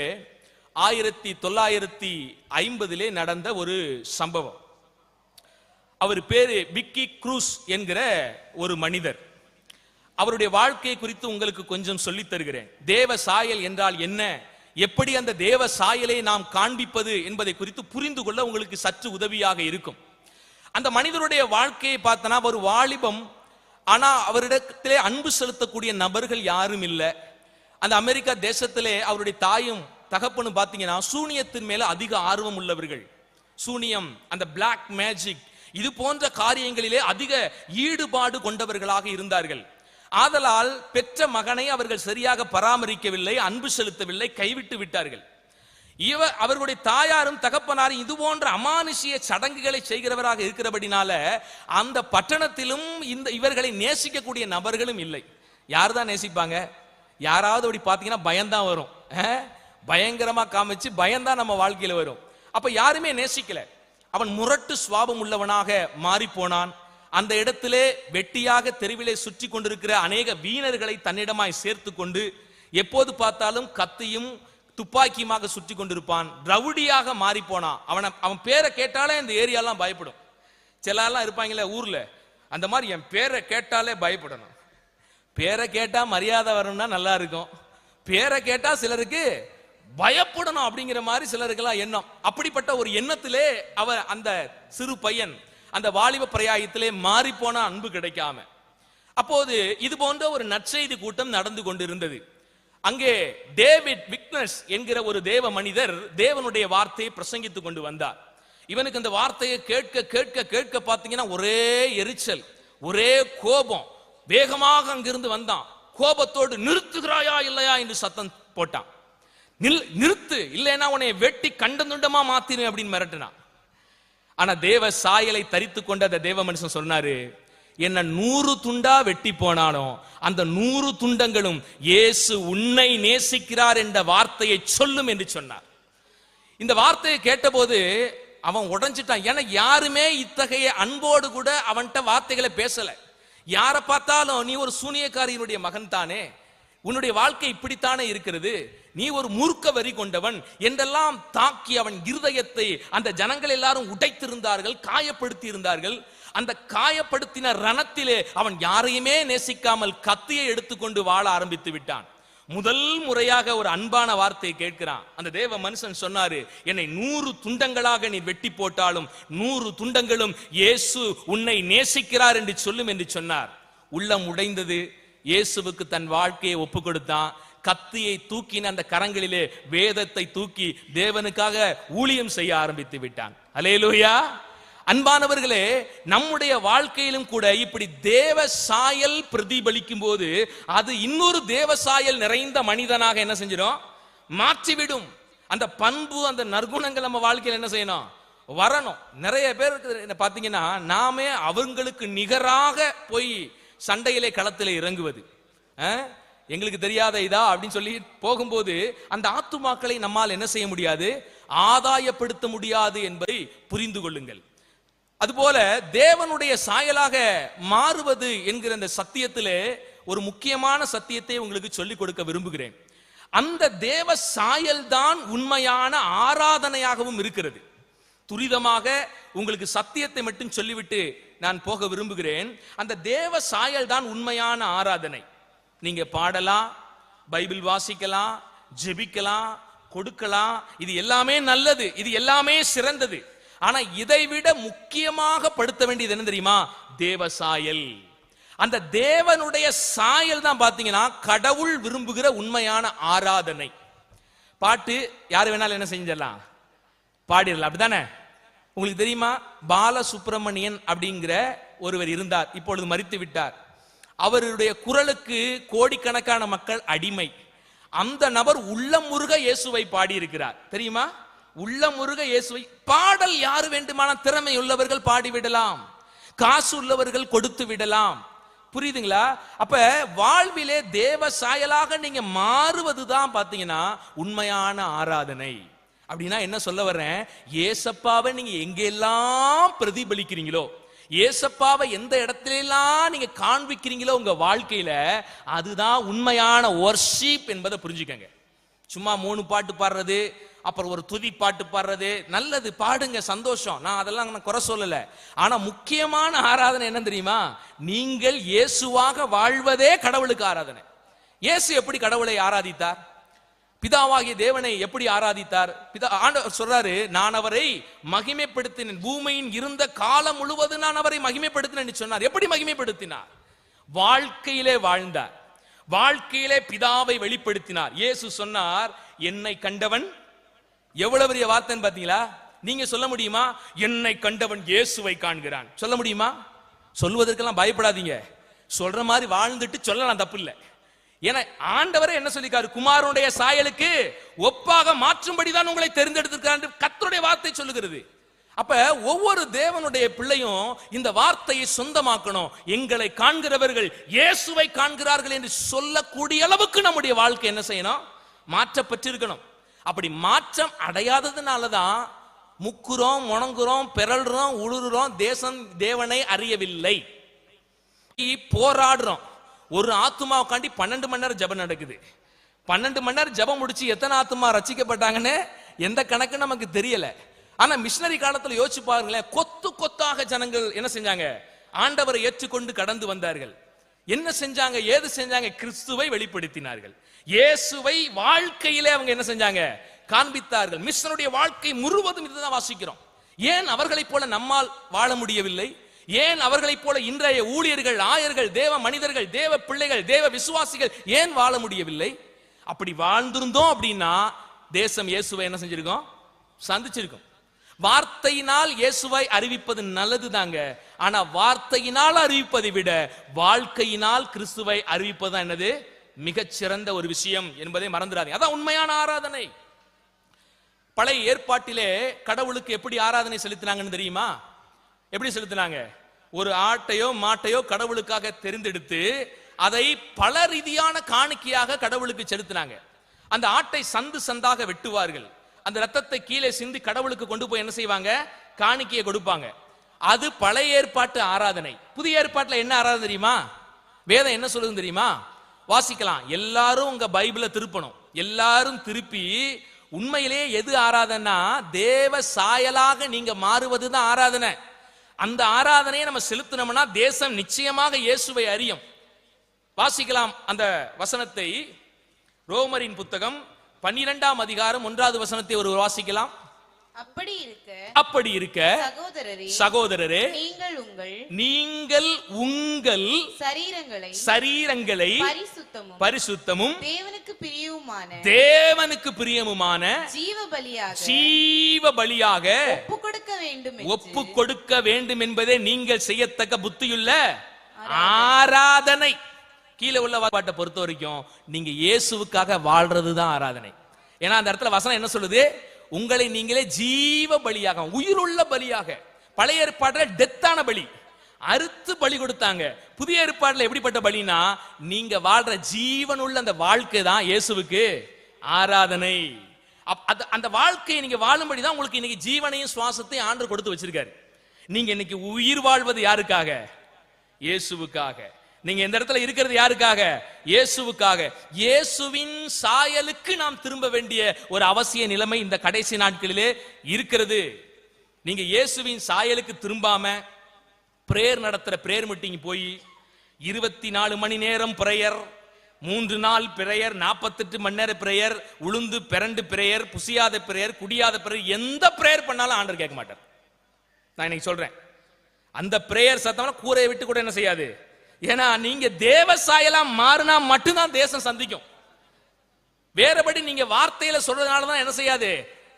1950 நடந்த ஒரு சம்பவம். அவர் பேரு விக்கி க்ரூஸ் என்கிற ஒரு மனிதர். அவருடைய வாழ்க்கையை குறித்து உங்களுக்கு கொஞ்சம் சொல்லித் தருகிறேன். தேவ சாயல் என்றால் என்ன, எப்படி அந்த தேவ சாயலை நாம் காண்பிப்பது என்பதை குறித்து புரிந்து கொள்ள உங்களுக்கு சற்று உதவியாக இருக்கும். அந்த மனிதருடைய வாழ்க்கையை பார்த்தனா ஒரு வாலிபம், ஆனா அவரிடத்திலே அன்பு செலுத்தக்கூடிய நபர்கள் யாரும் இல்லை. அந்த அமெரிக்கா தேசத்திலே அவருடைய தாயும் தகப்பனும் பார்த்தீங்கன்னா சூனியத்தின் மேல அதிக ஆர்வம் உள்ளவர்கள். சூனியம், அந்த பிளாக் மேஜிக், இது போன்ற காரியங்களிலே அதிக ஈடுபாடு கொண்டவர்களாக இருந்தார்கள். ஆதலால் பெற்ற மகனை அவர்கள் சரியாக பராமரிக்கவில்லை, அன்பு செலுத்தவில்லை, கைவிட்டு விட்டார்கள். அவர்களுடைய தாயாரும் தகப்பனாரும் இது போன்ற அமானுஷிய சடங்குகளை செய்கிறவராக இருக்கிறபடினால அந்த பட்டணத்திலும் இவர்களை நேசிக்கக்கூடிய நபர்களும் இல்லை. யார் தான் நேசிப்பாங்க? யாராவது அப்படி பார்த்தீங்கன்னா பயம்தான் வரும், பயங்கரமா காமிச்சு பயம்தான் நம்ம வாழ்க்கையில வரும். அப்ப யாருமே நேசிக்கல. அவன் முரட்டு சுவாபம் உள்ளவனாக மாறி போனான். அந்த இடத்திலே வெட்டியாக தெருவிலே சுற்றி கொண்டிருக்கிற அநேக வீணர்களை தன்னிடமாய் சேர்த்து கொண்டு எப்போது பார்த்தாலும் கத்தியும் துப்பாக்கியுமாக சுற்றி கொண்டிருப்பான். ரவுடியாக மாறி போனான். அவன் பேரை கேட்டாலே இந்த ஏரியாலாம் பயப்படும். சிலர்லாம் இருப்பாங்களே ஊர்ல, அந்த மாதிரி என் பேரை கேட்டாலே பயப்படணும். பேரை கேட்டா மரியாதை வரணும்னா நல்லா இருக்கும், பேரை கேட்டா சிலருக்கு பயப்படணும் அப்படிங்கிற மாதிரி சிலருக்கெல்லாம் எண்ணம். அப்படிப்பட்ட ஒரு எண்ணத்திலே அந்த சிறு பையன் அந்த வாலிப பிரயாயத்திலே மாறி போன அன்பு கிடைக்காம. அப்போது இது போன்ற ஒரு நற்செய்தி கூட்டம் நடந்து கொண்டிருந்தது. அங்கே டேவிட் விக்னஸ் என்கிற ஒரு தேவ மனிதர் தேவனுடைய வார்த்தையை பிரசங்கித்துக் கொண்டு வந்தார். இவனுக்கு அந்த வார்த்தையை கேட்க கேட்க கேட்க பார்த்தீங்கன்னா ஒரே எரிச்சல், ஒரே கோபம். வேகமாக அங்கிருந்து வந்தான். கோபத்தோடு நிறுத்துகிறாயா இல்லையா என்று சத்தம் போட்டான். நிறுத்து, இல்லைன்னா உன்னை வெட்டி கண்டந்துண்டமா மாத்தினேன் அப்படின்னு மிரட்டினான். ஆனா தேவ சாயலை தரித்து கொண்ட அந்த தேவ மனுஷன் சொன்னாரு, என்ன 100 துண்டா வெட்டி போனாலும் அந்த 100 துண்டங்களும் இயேசு உன்னை நேசிக்கிறார் என்ற வார்த்தையை சொல்லும் என்று சொன்னார். இந்த வார்த்தையை கேட்டபோது அவன் உடைஞ்சிட்டான். ஏன்னா யாருமே இத்தகைய அன்போடு கூட அவன்கிட்ட வார்த்தைகளை பேசல. யாரை பார்த்தாலும் நீ ஒரு சூனியக்காரியினுடைய மகன் தானே, உன்னுடைய வாழ்க்கை இப்படித்தானே இருக்கிறது, நீ ஒரு மூர்க்க வரி கொண்டவன் என்றெல்லாம் தாக்கி அவன் இருதயத்தை அந்த ஜனங்கள் எல்லாரும் உடைத்திருந்தார்கள், காயப்படுத்தி இருந்தார்கள். அந்த காயப்படுத்தின ரணத்திலே அவன் யாரையுமே நேசிக்காமல் கத்தியை எடுத்துக்கொண்டு வாழ ஆரம்பித்து விட்டான். முதல் முறையாக ஒரு அன்பான வார்த்தையை கேட்கிறான். அந்த தேவ மனுஷன் சொன்னாரு, என்னை 100 துண்டங்களாக நீ வெட்டி போட்டாலும் 100 துண்டங்களும் இயேசு உன்னை நேசிக்கிறார் என்று சொல்லும் என்று சொன்னார். உள்ளம் உடைந்தது. இயேசுவுக்கு தன் வாழ்க்கையை ஒப்பு கொடுத்தான். கத்தியை தூக்கின அந்த கரங்களிலே வேதத்தை தூக்கி தேவனுக்காக ஊழியம் செய்ய ஆரம்பித்து விட்டான். அல்லேலூயா. அன்பானவர்களே, நம்முடைய வாழ்க்கையிலும் கூட இப்படி தேவ சாயல் பிரதிபலிக்கும் போது அது இன்னொரு தேவ சாயல் நிறைந்த மனிதனாக என்ன செஞ்சிடும், மாற்றிவிடும். அந்த பண்பு, அந்த நற்குணங்கள் நம்ம வாழ்க்கையில் என்ன செய்யணும், வரணும். நிறைய பேருக்கு பாத்தீங்கன்னா நாமே அவங்களுக்கு நிகராக போய் சண்டையிலே களத்திலே இறங்குவது, எங்களுக்கு தெரியாத இதா அப்படின்னு சொல்லி போகும்போது அந்த ஆத்துமாக்களை நம்மால் என்ன செய்ய முடியாது, ஆதாயப்படுத்த முடியாது என்பதை புரிந்து கொள்ளுங்கள். அதுபோல தேவனுடைய சாயலாக மாறுவது என்கிற அந்த சத்தியத்திலே ஒரு முக்கியமான சத்தியத்தை உங்களுக்கு சொல்லிக் கொடுக்க விரும்புகிறேன். அந்த தேவ சாயல் தான் உண்மையான ஆராதனையாகவும் இருக்கிறது. துரிதமாக உங்களுக்கு சத்தியத்தை மட்டும் சொல்லிவிட்டு நான் போக விரும்புகிறேன். அந்த தேவ சாயல் தான் உண்மையான ஆராதனை. நீங்க பாடலாம், பைபிள் வாசிக்கலாம், ஜெபிக்கலாம், கொடுக்கலாம், இது எல்லாமே நல்லது, இது எல்லாமே சிறந்தது. ஆனா இதைவிட முக்கியமாக படுத்த வேண்டியது என்ன தெரியுமா, தேவ சாயல். அந்த தேவனுடைய சாயல் தான் பாத்தீங்கன்னா கடவுள் விரும்புகிற உண்மையான ஆராதனை. பாட்டு யாரு வேணாலும் என்ன செஞ்சிடலாம், பாடிடலாம், அப்படித்தானே? உங்களுக்கு தெரியுமா, பாலசுப்ரமணியன் அப்படிங்கிற ஒருவர் இருந்தார், இப்பொழுது மரித்து விட்டார். அவருடைய குரலுக்கு கோடிக்கணக்கான மக்கள் அடிமை. அந்த நபர் உள்ளம் முருக இயேசுவை பாடி இருக்கிறார், தெரியுமா? உள்ளம் முருக இயேசுவை. பாடல் யாரு வேண்டுமான திறமை உள்ளவர்கள் பாடிவிடலாம், காசு உள்ளவர்கள் கொடுத்து விடலாம். புரியுதுங்களா? அப்ப வாழ்விலே தேவ சாயலாக நீங்க மாறுவதுதான் பாத்தீங்கன்னா உண்மையான ஆராதனை. அப்படின்னா என்ன சொல்ல வர்றேன், ஏசப்பாவை நீங்க எங்கெல்லாம் பிரதிபலிக்கிறீங்களோ, ஏசப்பாவை எந்த இடத்துல எல்லாம் நீங்க காண்பிக்கிறீங்களோ உங்க வாழ்க்கையில, அதுதான் உண்மையான வொர்ஷிப் என்பதை புரிஞ்சுக்கங்க. சும்மா 3 பாட்டு பாடுறது, அப்புறம் ஒரு துதி பாட்டு பாடுறது நல்லது, பாடுங்க, சந்தோஷம், நான் அதெல்லாம் நான் குறை சொல்லல. ஆனா முக்கியமான ஆராதனை என்ன தெரியுமா? நீங்கள் இயேசுவாக வாழ்வதே கடவுளுக்கு ஆராதனை. இயேசு எப்படி கடவுளை ஆராதித்தார்? பிதாவாகிய தேவனை எப்படி ஆராதித்தார்? ஆண்டவர் சொல்றாரு, நான் அவரை மகிமைப்படுத்தினேன், பூமியின் இருந்த காலம் முழுவதும் நான் அவரை மகிமைப்படுத்தினேன் சொன்னார். எப்படி மகிமைப்படுத்தினார்? வாழ்க்கையிலே வாழ்ந்தார், வாழ்க்கையிலே பிதாவை வெளிப்படுத்தினார். இயேசு சொன்னார், என்னை கண்டவன், எவ்வளவு பெரிய வார்த்தைன்னு பாத்தீங்களா? நீங்க சொல்ல முடியுமா, என்னை கண்டவன் இயேசுவை காண்கிறான்? சொல்ல முடியுமா? சொல்வதற்கெல்லாம் பயப்படாதீங்க, சொல்ற மாதிரி வாழ்ந்துட்டு சொல்லலாம், தப்பு இல்லை. ஏன்னா ஆண்டவரே என்ன சொல்லிருக்காரு, குமாரனுடைய சாயலுக்கு ஒப்பாக மாற்றும்படிதான் உங்களை தெரிந்தெடுத்திருக்கார் கர்த்தருடைய வார்த்தை சொல்லுகிறது. அப்ப ஒவ்வொரு தேவனுடைய பிள்ளையும் இந்த வார்த்தையை சொந்தமாக்கணும். எங்களை காண்கிறவர்கள் இயேசுவை காண்கிறார்கள் என்று சொல்லக்கூடிய அளவுக்கு நம்முடைய வாழ்க்கை என்ன செய்யணும், மாற்றப்பட்டிருக்கணும். அப்படி மாற்றம் அடையாததுனாலதான் முக்குறோம், முணங்குறோம், பிறல்றோம், உளுறோம், தேசம் தேவனை அறியவில்லை, போராடுறோம். ஒரு ஆத்துமா உட்காண்டி 12 மணி நேரம் ஜெபம் நடக்குது. 12 மணி நேரம் ஜெபம் முடிச்சு எத்தனை ஆத்துமா ரட்சிக்கப்பட்டாங்கன்னு எந்த கணக்கு நமக்கு தெரியல. ஆனா மிஷனரி காலத்துல யோசிச்சு பாருங்களேன், கொத்து கொத்தாக ஜனங்கள் என்ன செஞ்சாங்க, ஆண்டவரை ஏற்றுக்கொண்டு கடந்து வந்தார்கள். என்ன செஞ்சாங்க, ஏது செஞ்சாங்க? கிறிஸ்துவை வெளிப்படுத்தினார்கள். இயேசுவை வாழ்க்கையிலே அவங்க என்ன செஞ்சாங்க, காண்பித்தார்கள். மிஷனருடைய வாழ்க்கை முழுவதும் இதுதான் வாசிக்கிறோம். ஏன் அவர்களைப் போல நம்மால் வாழ முடியவில்லை? ஏன் அவர்களைப் போல இன்றைய ஊழியர்கள், ஆயர்கள், தேவ மனிதர்கள், தேவ பிள்ளைகள், தேவ விசுவாசிகள் ஏன் வாழ முடியவில்லை? அப்படி வாழ்ந்திருந்தோம் அப்படின்னா தேசம் இயேசுவை என்ன செஞ்சிருக்கோம், சந்திச்சிருக்கும். வார்த்தையினால் இயேசுவை அறிவிப்பது நல்லது தாங்க. ஆனா வார்த்தையினால் அறிவிப்பதை விட வாழ்க்கையினால் கிறிஸ்துவை அறிவிப்பது என்னது மிகச்சிறந்த ஒரு விஷயம் என்பதை மறந்துடாதீங்க. அதான் உண்மையான ஆராதனை. பழைய ஏற்பாட்டிலே கடவுளுக்கு எப்படி ஆராதனை செலுத்தினாங்கன்னு தெரியுமா? எப்படி செலுத்தினாங்க? ஒரு ஆட்டையோ மாட்டையோ கடவுளுக்காக தெரிந்தெடுத்து அதை பல ரீதியான காணிக்கையாக கடவுளுக்கு செலுத்தினாங்க. அந்த ஆட்டை சந்து சந்தாக வெட்டுவார்கள், அந்த ரத்தத்தை கீழே சிந்தி கடவுளுக்கு கொண்டு போய் என்ன செய்வாங்க, காணிக்கையை கொடுப்பாங்க. அது பழைய ஏற்பாட்டு ஆராதனை. புதிய ஏற்பாட்டுல என்ன ஆராதனை தெரியுமா? வேதம் என்ன சொல்லுது தெரியுமா? வாசிக்கலாம். எல்லாரும் உங்க பைபிளை திருப்பணும். எல்லாரும் திருப்பி உண்மையிலேயே எது ஆராதனா, தேவ சாயலாக நீங்க மாறுவதுதான் ஆராதனை. அந்த ஆராதனையை நம்ம செலுத்தினோம்னா தேசம் நிச்சயமாக இயேசுவை அறியும். வாசிக்கலாம் அந்த வசனத்தை. ரோமரின் புத்தகம் 12ஆம் அதிகாரம் 1வது வசனத்தை ஒரு வாசிக்கலாம். அப்படி இருக்க சகோதரரே, நீங்கள் உங்கள் சரீரங்களை பரிசுத்தமும் தேவனுக்கு பிரியமுமான ஜீவ பலியாக ஒப்பு கொடுக்க வேண்டும் என்பதே நீங்கள் செய்யத்தக்க புத்தியுள்ள ஆராதனை. கீழே உள்ள பாட்டை பொறுத்த வரைக்கும் நீங்க இயேசுவுக்காக வாழ்றதுதான் ஆராதனை. ஏன்னா அந்த இடத்துல வசனம் என்ன சொல்லுது, உங்களை நீங்களே ஜீவ பலியாக, உயிருள்ள பலியாக. பழைய ஏற்பாட்டில் டெத்தான பலி, அறுத்து பலி கொடுத்தாங்க. புதிய ஏற்பாட்டில் எப்படிப்பட்ட பலினா, நீங்க வாழ்ற ஜீவனுள்ள அந்த வாழ்க்கை தான் இயேசுவுக்கு ஆராதனை. அந்த வாழ்க்கையை நீங்க வாழும்படிதான் உங்களுக்கு இன்னைக்கு ஜீவனையும் சுவாசத்தையும் ஆண்டவர் கொடுத்து வச்சிருக்காரு. நீங்க இன்னைக்கு உயிர் வாழ்வது யாருக்காக? இயேசுவுக்காக. நீங்க இந்த இடத்துல இருக்கிறது யாருக்காக? இயேசுவுக்காக. இயேசுவின் சாயலுக்கு நாம் திரும்ப வேண்டிய ஒரு அவசிய நிலைமை இந்த கடைசி நாட்களிலே இருக்கிறது. நீங்க இயேசுவின் சாயலுக்கு திரும்பாம பிரேயர் நடத்துற பிரேயர் மீட்டிங் போய் 24 மணி நேரம் பிரேயர், 3 நாள் பிரேயர், 48 மணி நேரம் பிரேயர், உளுந்து பிறண்டு பிரேயர், புசியாத பிரேயர், குடியாத பிரேயர், எந்த பிரேயர் பண்ணாலும் ஆண்டவர் கேட்க மாட்டார். நான் இன்னைக்கு சொல்றேன், அந்த பிரேயர் சத்தம் கூரையை விட்டு கூட என்ன செய்யாது. ஏன்னா நீங்க தேவ சாயலா மாறினா மட்டும்தான் தேசம் சந்திக்கும். வேறபடி நீங்க வார்த்தையில சொல்றதுனாலதான் என்ன செய்யாது,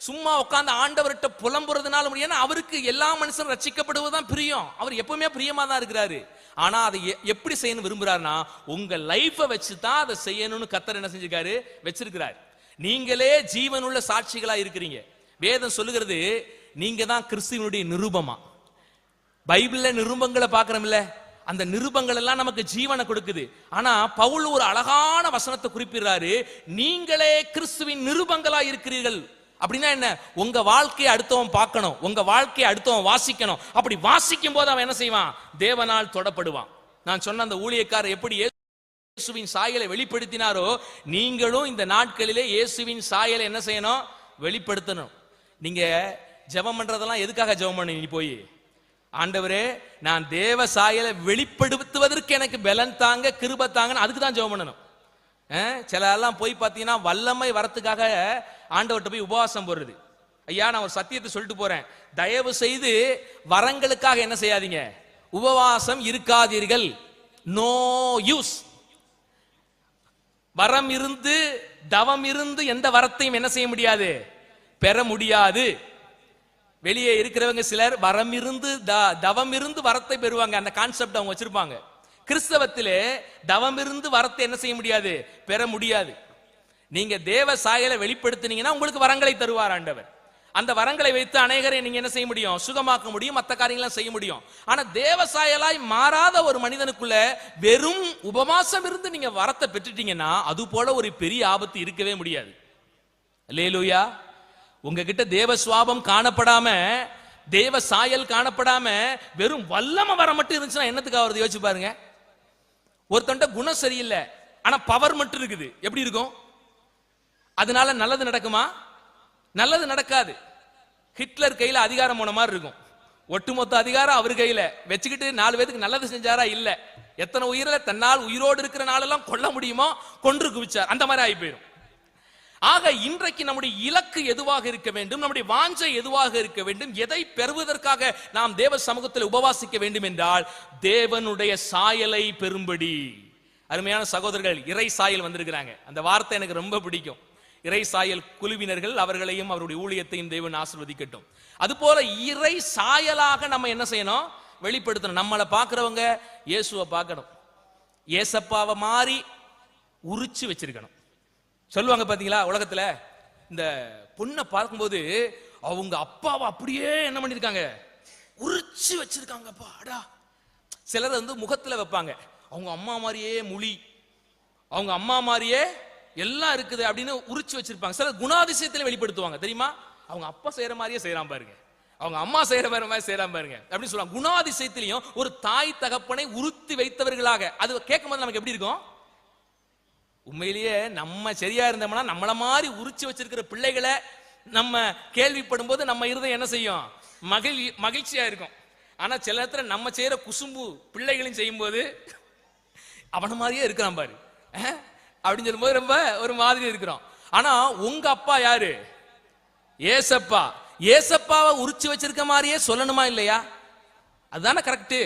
சும்மா உட்கார்ந்து ஆண்டவர்கிட்ட புலம்புறதுனால முடியும். ஏன்னா அவருக்கு எல்லா மனுஷனும் ரட்சிக்கப்படுவதுதான் பிரியம். அவர் எப்பவுமே பிரியமா தான் இருக்கிறாரு. ஆனா அதை எப்படி செய்யணும் விரும்புறாருன்னா, உங்க லைஃபை வச்சுதான் அதை செய்யணும்னு கர்த்தர் என்ன செஞ்சிருக்காரு, வச்சிருக்கிறார். நீங்களே ஜீவனுள்ள சாட்சிகளா இருக்கிறீங்க. வேதம் சொல்லுகிறது, நீங்க தான் கிறிஸ்துவனுடைய நிரூபமா. பைபிள்ல நிருபங்களை பாக்குறோம்ல, அந்த நிருபங்கள் எல்லாம் நமக்கு ஜீவனை கொடுக்குது. ஆனா பவுல் ஒரு அழகான வசனத்தை குறிப்பிடுறாரு, நீங்களே கிறிஸ்துவின் நிருபங்களா இருக்கிறீர்கள். அப்படின்னா என்ன? உங்க வாழ்க்கையை அடுத்தவன் பார்க்கணும், உங்க வாழ்க்கையை அடுத்தவன் வாசிக்கணும். அப்படி வாசிக்கும் போது அவன் என்ன செய்வான்? தேவனால் தொடப்படுவான். நான் சொன்ன அந்த ஊழியக்காரர் எப்படி இயேசுவின் சாயலை வெளிப்படுத்தினாரோ, நீங்களும் இந்த நாட்களிலே இயேசுவின் சாயலை என்ன செய்யணும்? வெளிப்படுத்தணும். நீங்க ஜெபம் பண்றதெல்லாம் எதுக்காக ஜெபம் பண்ணி நீ போய், ஆண்டவரே நான் தேவ சாயலை வெளிப்படுத்துவதற்கு எனக்கு பலன் தாங்க, கிருபை தாங்கன்னு அதுக்கு தான் ஜெபம் பண்ணணும். சில எல்லாம் போய் பார்த்தீங்கன்னா வல்லமை வரத்துக்காக ஆண்டவர்கிட்ட போய் உபவாசம் போடுறது. ஐயா நான் ஒரு சத்தியத்தை சொல்லிட்டு போறேன், தயவு செய்து வரங்களுக்காக என்ன செய்யாதீங்க, உபவாசம் இருக்காதீர்கள். No use. வரம் இருந்து தவம் இருந்து எந்த வரத்தையும் என்ன செய்ய முடியாது, பெற முடியாது. வெளியே இருக்கிறவங்க சிலர் வரம் இருந்து தவம் இருந்து வரத்தை பெறுவாங்க, அந்த கான்செப்ட் அவங்க வச்சிருப்பாங்க. கிறிஸ்தவத்திலே தவம் இருந்து வரத்தை என்ன செய்ய முடியாது, பெற முடியாது. நீங்க தேவ சாயலை வெளிப்படுத்தினீங்கன்னா உங்களுக்கு வரங்களை தருவார் ஆண்டவர். அந்த வரங்களை வைத்து அநேகரை நீங்க என்ன செய்ய முடியும், சுகமாக்க முடியும், மற்ற காரியங்களை செய்ய முடியும். ஆனா தேவ சாயலாய் மாறாத ஒரு மனிதனுக்குள்ள வெறும் உபவாசம் இருந்து நீங்க வரத்தை பெற்றுட்டீங்கன்னா அது போல ஒரு பெரிய ஆபத்து இருக்கவே முடியாது. அல்லேலூயா. உங்ககிட்ட தேவ சுவாபம் காணப்படாம, தேவ சாயல் காணப்படாம வெறும் வல்லம வர மட்டும் இருந்துச்சுன்னா என்னத்துக்கு ஆகுறது யோசிச்சு பாருங்க. ஒருத்தன்ட்ட குணம் சரியில்லை ஆனா பவர் மட்டும் இருக்குது, எப்படி இருக்கும்? அதனால நல்லது நடக்குமா? நல்லது நடக்காது. ஹிட்லர் கையில அதிகாரம் போன மாதிரி இருக்கும். ஒட்டுமொத்த அதிகாரம் அவர் கையில வச்சுக்கிட்டு 4 பேருக்கு நல்லது செஞ்சாரா? இல்ல. எத்தனை உயிரில தன்னால் உயிரோடு இருக்கிற நாளெல்லாம் கொல்ல முடியுமோ கொன்று குவிச்சார். அந்த மாதிரி ஆகி போயிடும். ஆக இன்றைக்கு நம்முடைய இலக்கு எதுவாக இருக்க வேண்டும், நம்முடைய வாஞ்சை எதுவாக இருக்க வேண்டும், எதை பெறுவதற்காக நாம் தேவ சமூகத்தில் உபவாசிக்க வேண்டும் என்றால் தேவனுடைய சாயலை பெறும்படி. அருமையான சகோதரர்கள், இறை சாயல் வந்திருக்கிறாங்க. அந்த வார்த்தை எனக்கு ரொம்ப பிடிக்கும். இறை சாயல் குழுவினர்கள், அவர்களையும் அவருடைய ஊழியத்தையும் தேவன் ஆசீர்வதிக்கட்டும். அதுபோல இறை சாயலாக நம்ம என்ன செய்யணும், வெளிப்படுத்தணும். நம்மளை பார்க்கிறவங்க இயேசுவை பார்க்கணும், ஏசப்பாவை மாறி உரிச்சு வச்சிருக்கணும். சொல்லுவாங்க பாத்தீங்களா, உலகத்துல இந்த பொண்ணை பார்க்கும்போது அவங்க அப்பாவை அப்படியே என்ன பண்ணிருக்காங்க, உரிச்சு வச்சிருக்காங்கப்பா. அடா, சிலர் வந்து முகத்துல வைப்பாங்க, அவங்க அம்மா மாதிரியே மொழி, அவங்க அம்மா மாதிரியே எல்லாம் இருக்குது அப்படின்னு உரிச்சு வச்சிருப்பாங்க. சிலர் குணாதிசயத்துல வெளிப்படுத்துவாங்க தெரியுமா, அவங்க அப்பா செய்யற மாதிரியே செய்யறான் பாருங்க, அவங்க அம்மா செய்யற மாதிரி செய்யறான் பாருங்க அப்படின்னு சொல்லுவாங்க. குணாதிசயத்திலையும் ஒரு தாய் தகப்பனை உறுத்தி வைத்தவர்களாக. அது கேட்கும் போது நமக்கு எப்படி இருக்கும்? உண்மையிலேயே நம்ம சரியா இருந்தோம்னா நம்மள மாதிரி உரிச்சு வச்சிருக்கிற பிள்ளைகளை நம்ம கேள்விப்படும் போது நம்ம இருதயம் என்ன செய்யும், மகிழ்ச்சியா இருக்கும். ஆனா சில இடத்துல நம்ம செய்யற குசும்பு பிள்ளைகளையும் செய்யும் போது அவன மாதிரியே இருக்கிறான் பாரு அப்படின்னு சொல்லும் போது ரொம்ப ஒரு மாதிரி இருக்கிறோம். ஆனா உங்க அப்பா யாரு? ஏசப்பா. ஏசப்பாவை உரிச்சு வச்சிருக்க மாதிரியே சொல்லணுமா இல்லையா? அதுதானே கரெக்ட்.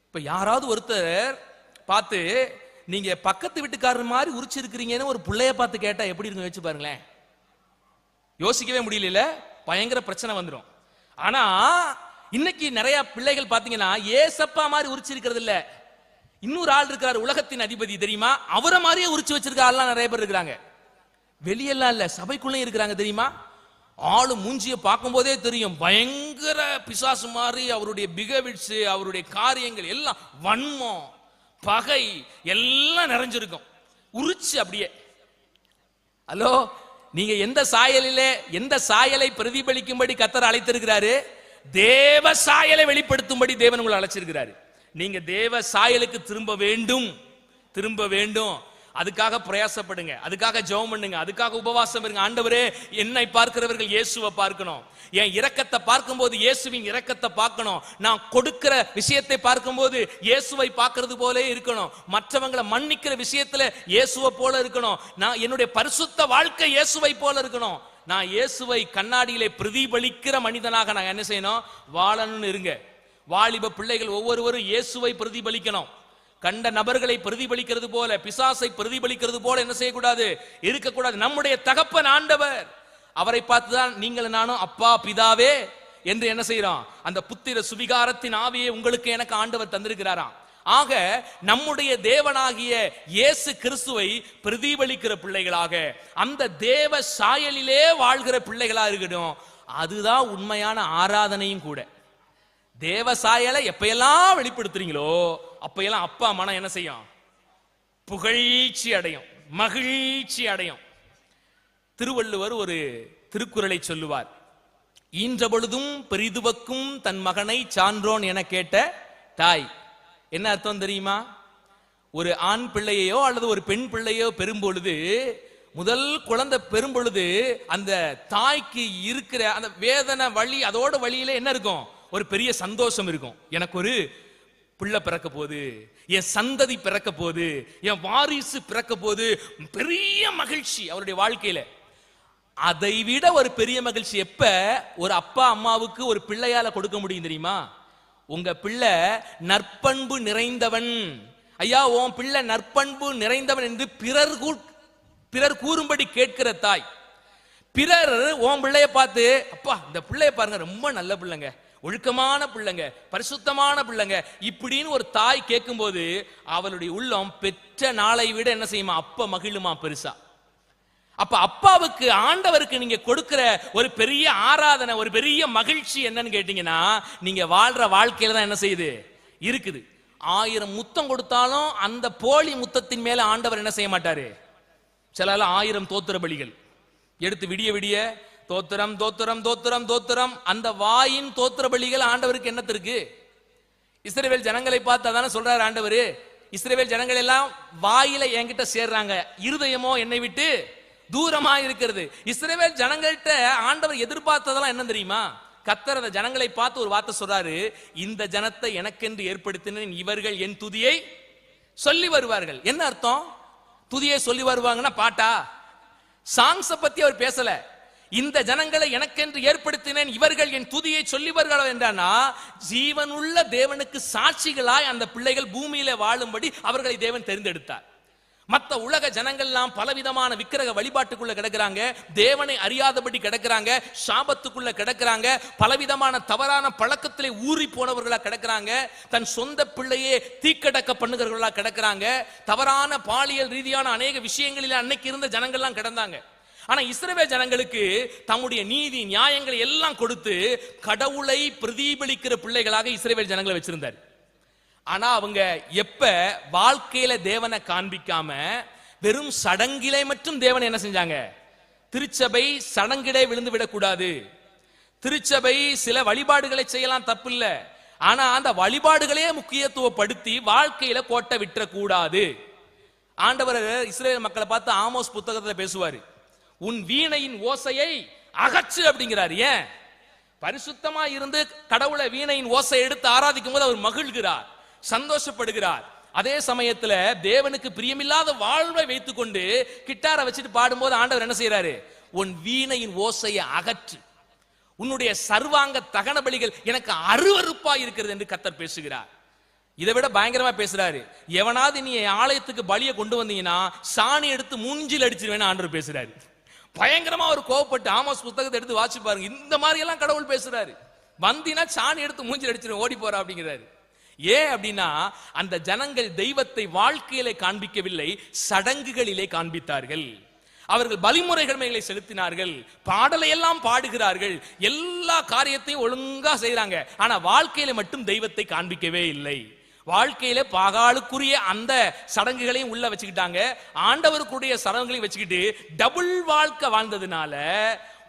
இப்ப யாராவது ஒருத்தர் பார்த்து நீங்க பக்கத்து வீட்டுக்காரர் மாதிரி உரிச்சு இருக்கிறீங்கன்னு ஒரு பிள்ளைய பார்த்து கேட்டா எப்படி இருக்கும் யோசிச்சு பாருங்களேன். யோசிக்கவே முடியல, பயங்கர பிரச்சனை வந்துடும். ஆனா இன்னைக்கு நிறைய பிள்ளைகள் பாத்தீங்கன்னா ஏசப்பா மாதிரி உரிச்சு இருக்கிறது இல்ல, இன்னொரு ஆள் இருக்காரு உலகத்தின் அதிபதி தெரியுமா, அவரை மாதிரியே உரிச்சு வச்சிருக்க ஆள்லாம் நிறைய பேர் இருக்கிறாங்க. வெளியெல்லாம் இல்ல, சபைக்குள்ளே இருக்கிறாங்க தெரியுமா. ஆளு மூஞ்சிய பார்க்கும் போதே தெரியும், பயங்கர பிசாசு மாதிரி அவருடைய பிஹேவியர்ஸ், அவருடைய காரியங்கள் எல்லாம் வன்மம், பகை எல்லாம் நிறைஞ்சிருக்கும், உரிச்சு அப்படியே. ஹலோ, நீங்க எந்த சாயலிலே எந்த சாயலை பிரதிபலிக்கும்படி கர்த்தர் அழைத்திருக்கிறாரு? தேவ சாயலை வெளிப்படுத்தும்படி தேவன் உங்களை அழைச்சிருக்கிறாரு. நீங்க தேவ சாயலுக்கு திரும்ப வேண்டும், திரும்ப வேண்டும். அதுக்காக பிரயாசப்படுங்க, அதுக்காக ஜெபம் பண்ணுங்க, அதுக்காக உபவாசம் இருங்க. ஆண்டவரே, என்னை பார்க்கிறவர்கள் இயேசுவை பார்க்கணும், என் இரக்கத்தை பார்க்கும்போது இயேசுவின் இரக்கத்தை பார்க்கணும், நான் கொடுக்கிற விஷயத்தை பார்க்கும்போது இயேசுவை பார்க்கிறது போலே இருக்கணும், மற்றவங்களை மன்னிக்கிற விஷயத்துல இயேசுவை போல இருக்கணும், நான் என்னுடைய பரிசுத்த வாழ்க்கை இயேசுவை போல இருக்கணும். நான் இயேசுவை கண்ணாடியிலே பிரதிபலிக்கிற மனிதனாக நான் என்ன செய்யணும், வாழணும்னு இருங்க. வாலிப பிள்ளைகள் ஒவ்வொருவரும் இயேசுவை பிரதிபலிக்கணும். கண்ட நபர்களை பிரதிபலிக்கிறது போல, பிசாசை பிரதிபலிக்கிறது போல என்ன செய்யக்கூடாது, இருக்கக்கூடாது. நம்முடைய தகப்பன் ஆண்டவர், அவரை பார்த்துதான் நீங்கள் நானும் அப்பா பிதாவே என்று என்ன செய்யறோம், அந்த புத்திர சுவிகாரத்தின் ஆவியை உங்களுக்கு எனக்கு ஆண்டவர் தந்திருக்கிறாராம். ஆக நம்முடைய தேவனாகிய இயேசு கிறிஸ்துவை பிரதிபலிக்கிற பிள்ளைகளாக, அந்த தேவ சாயலிலே வாழ்கிற பிள்ளைகளா இருக்கட்டும். அதுதான் உண்மையான ஆராதனையும் கூட. தேவ சாயலை எப்பையெல்லாம் வெளிப்படுத்துறீங்களோ அப்பையெல்லாம் அப்பா மனம் என்ன செய்யும், புகழ்ச்சி அடையும், மகிழ்ச்சி அடையும். திருவள்ளுவர் ஒரு திருக்குறளை சொல்லுவார். ஈன்ற பொழுதும் பெரிதுவக்கும் தன் மகனை சான்றோன் என கேட்ட தாய். என்ன அர்த்தம் தெரியுமா? ஒரு ஆண் பிள்ளையோ அல்லது ஒரு பெண் பிள்ளையோ பெறும்பொழுது, முதல் குழந்தை பெறும்பொழுது அந்த தாய்க்கு இருக்கிற அந்த வேதனை வலி, அதோட வழியில என்ன இருக்கும்? ஒரு பெரிய சந்தோஷம் இருக்கும். எனக்கு ஒரு பிள்ளை பிறக்க போகுது, என் சந்ததி பிறக்க போகுது, என் வாரிசு பிறக்க போகுது, பெரிய மகிழ்ச்சி அவருடைய வாழ்க்கையில. அதை விட ஒரு பெரிய மகிழ்ச்சி எப்ப ஒரு அப்பா அம்மாவுக்கு ஒரு பிள்ளையால கொடுக்க முடியும் தெரியுமா? உங்க பிள்ளை நற்பண்பு நிறைந்தவன், ஐயா உன் பிள்ளை நற்பண்பு நிறைந்தவன் என்று பிறர் கூறும்படி கேட்கிற தாய். பிறர் உன் பிள்ளைய பார்த்து, அப்பா இந்த பிள்ளைய பாருங்க ரொம்ப நல்ல பிள்ளைங்க, ஒழுக்கமான பிள்ளைங்க, பரிசுத்தமான பிள்ளைங்க இப்படின்னு ஒரு தாய் கேட்கும்போது அவளுடைய உள்ளம் பெற்ற நாளை விட என்ன செய்யுமா? அப்ப மகிழுமா பெருசா. அப்ப அப்பாவுக்கு, ஆண்டவருக்கு நீங்க கொடுக்கிற ஒரு பெரிய ஆராதனை, ஒரு பெரிய மகிழ்ச்சி என்னன்னு கேட்டீங்கன்னா, நீங்க வாழ்ற வாழ்க்கையில தான் என்ன செய்யுது இருக்குது. 1000 முத்தம் கொடுத்தாலும் அந்த போலி முத்தத்தின் மேல ஆண்டவர் என்ன செய்ய மாட்டாரு. சில 1000 தோத்திர பலிகள் எடுத்து விடிய விடிய தோத்திரம் தோத்திரம் தோத்திரம் தோத்திரம், அந்த வாயின் தோத்திர பலிகள் ஆண்டவருக்கு என்னத்திற்கு? இஸ்ரவேல் ஜனங்களை பார்த்து அதான சொல்றாரு ஆண்டவர். இஸ்ரவேல் ஜனங்கள் எல்லாம் வாயில என்கிட்ட சேர்றாங்க, இருதயமோ என்னை விட்டு தூரமா இருக்கிறது. இஸ்ரவேல் ஜனங்கள்கிட்ட ஆண்டவர் எதிர்பார்த்ததெல்லாம் என்ன தெரியுமா? கர்த்தர் அந்த ஜனங்களை பார்த்து ஒரு வார்த்தை சொல்றாரு, இந்த ஜனத்தை எனக்கென்று ஏற்படுத்தினேன், இவர்கள் என் துதியை சொல்லி வருவார்கள். என்ன அர்த்தம்? துதியை சொல்லி வருவாங்கன்னா பாட்டா, சாங்ஸ பத்தி அவர் பேசல. இந்த ஜனங்களை எனக்கென்று ஏற்படுத்தினேன், இவர்கள் என் துதியை சொல்லி வருகிறார்கள் என்றானா, ஜீவனுள்ள தேவனுக்கு சாட்சிகளாய் அந்த பிள்ளைகள் பூமியில வாழும்படி அவர்களை தேவன் தெரிந்தெடுத்தார். மற்ற உலக ஜனங்கள் எல்லாம் பலவிதமான விக்கிரக வழிபாட்டுக்குள்ள கிடக்குறாங்க, தேவனை அறியாதபடி கிடக்குறாங்க, சாபத்துக்குள்ள கிடக்குறாங்க, பலவிதமான தவறான பழக்கத்திலே ஊறி போனவர்களா கிடக்குறாங்க, தன் சொந்த பிள்ளையே தீக்கடக்க பண்ணுகிறவர்களா கிடக்குறாங்க, தவறான பாலியல் ரீதியான அநேக விஷயங்களில் அன்னைக்கு இருந்த ஜனங்கள்லாம் கிடந்தாங்க. ஆனா இஸ்ரவேல் ஜனங்களுக்கு தம்முடைய நீதி நியாயங்களை எல்லாம் கொடுத்து கடவுளை பிரதிபலிக்கிற பிள்ளைகளாக இஸ்ரவேல் ஜனங்களை வச்சிருந்தார். ஆனா அவங்க எப்ப வாழ்க்கையில தேவனை காண்பிக்காம வெறும் சடங்கிலே மட்டும் தேவனை என்ன செஞ்சாங்க? திருச்சபை சடங்கிலே விழுந்து விடக்கூடாது. திருச்சபை சில வழிபாடுகளை செய்யலாம், தப்பு இல்ல. ஆனா அந்த வழிபாடுகளே முக்கியத்துவப்படுத்தி வாழ்க்கையில கோட்டை விட்டுறக்கூடாது. ஆண்டவர் இஸ்ரவேல் மக்களை பார்த்து ஆமோஸ் புத்தகத்துல பேசுவாரு, உன் வீணையின் ஓசையை அகற்று அப்படிங்கிறார். ஏன்? பரிசுத்தமா இருந்து கடவுளை வீணையின் ஓசை எடுத்து ஆராதிக்கும் போது அவர் மகிழ்கிறார், சந்தோஷப்படுகிறார். அதே சமயத்துல தேவனுக்கு பிரியமில்லாத வாழ்வை வைத்துக் கொண்டு கிட்டாரை வச்சுட்டு பாடும்போது ஆண்டவர் என்ன செய்யறாரு? உன் வீணையின் ஓசையை அகற்று, உன்னுடைய சர்வாங்க தகன பலிகள் எனக்கு அருவருப்பா இருக்கிறது என்று கர்த்தர் பேசுகிறார். இதை விட பயங்கரமா பேசுறாரு, எவனாவது நீ ஆலயத்துக்கு பலியை கொண்டு வந்தீங்கன்னா சாணி எடுத்து மூஞ்சில் அடிச்சிருவேன்னு ஆண்டவர் பேசுறாரு. பயங்கரமா ஒரு கோவப்பட்டு ஆமோஸ் புத்தகத்தை எடுத்து வாசி பாருங்க. இந்த மாதிரி எல்லாம் கடவுள் பேசுறாரு. வந்தினா சாணி எடுத்து மூஞ்சில் அடிச்சிருவேன், ஓடி போறா அப்படிங்கிறாரு. ஏன் அப்படின்னா அந்த ஜனங்கள் தெய்வத்தை வாழ்க்கையிலே காண்பிக்கவில்லை, சடங்குகளிலே காண்பித்தார்கள். அவர்கள் பலிமுறைகளை செலுத்தினார்கள், பாடலை எல்லாம் பாடுகிறார்கள், எல்லா காரியத்தையும் ஒழுங்கா செய்யறாங்க. ஆனா வாழ்க்கையில மட்டும் தெய்வத்தை காண்பிக்கவே இல்லை. வாழ்க்கையில பாகாலுக்குரிய அந்த சடங்குகளையும் உள்ள வச்சுக்கிட்டாங்க, ஆண்டவருக்குரிய சடங்குகளையும் வச்சுக்கிட்டு டபுள் வாழ்க்கை வாழ்ந்ததுனால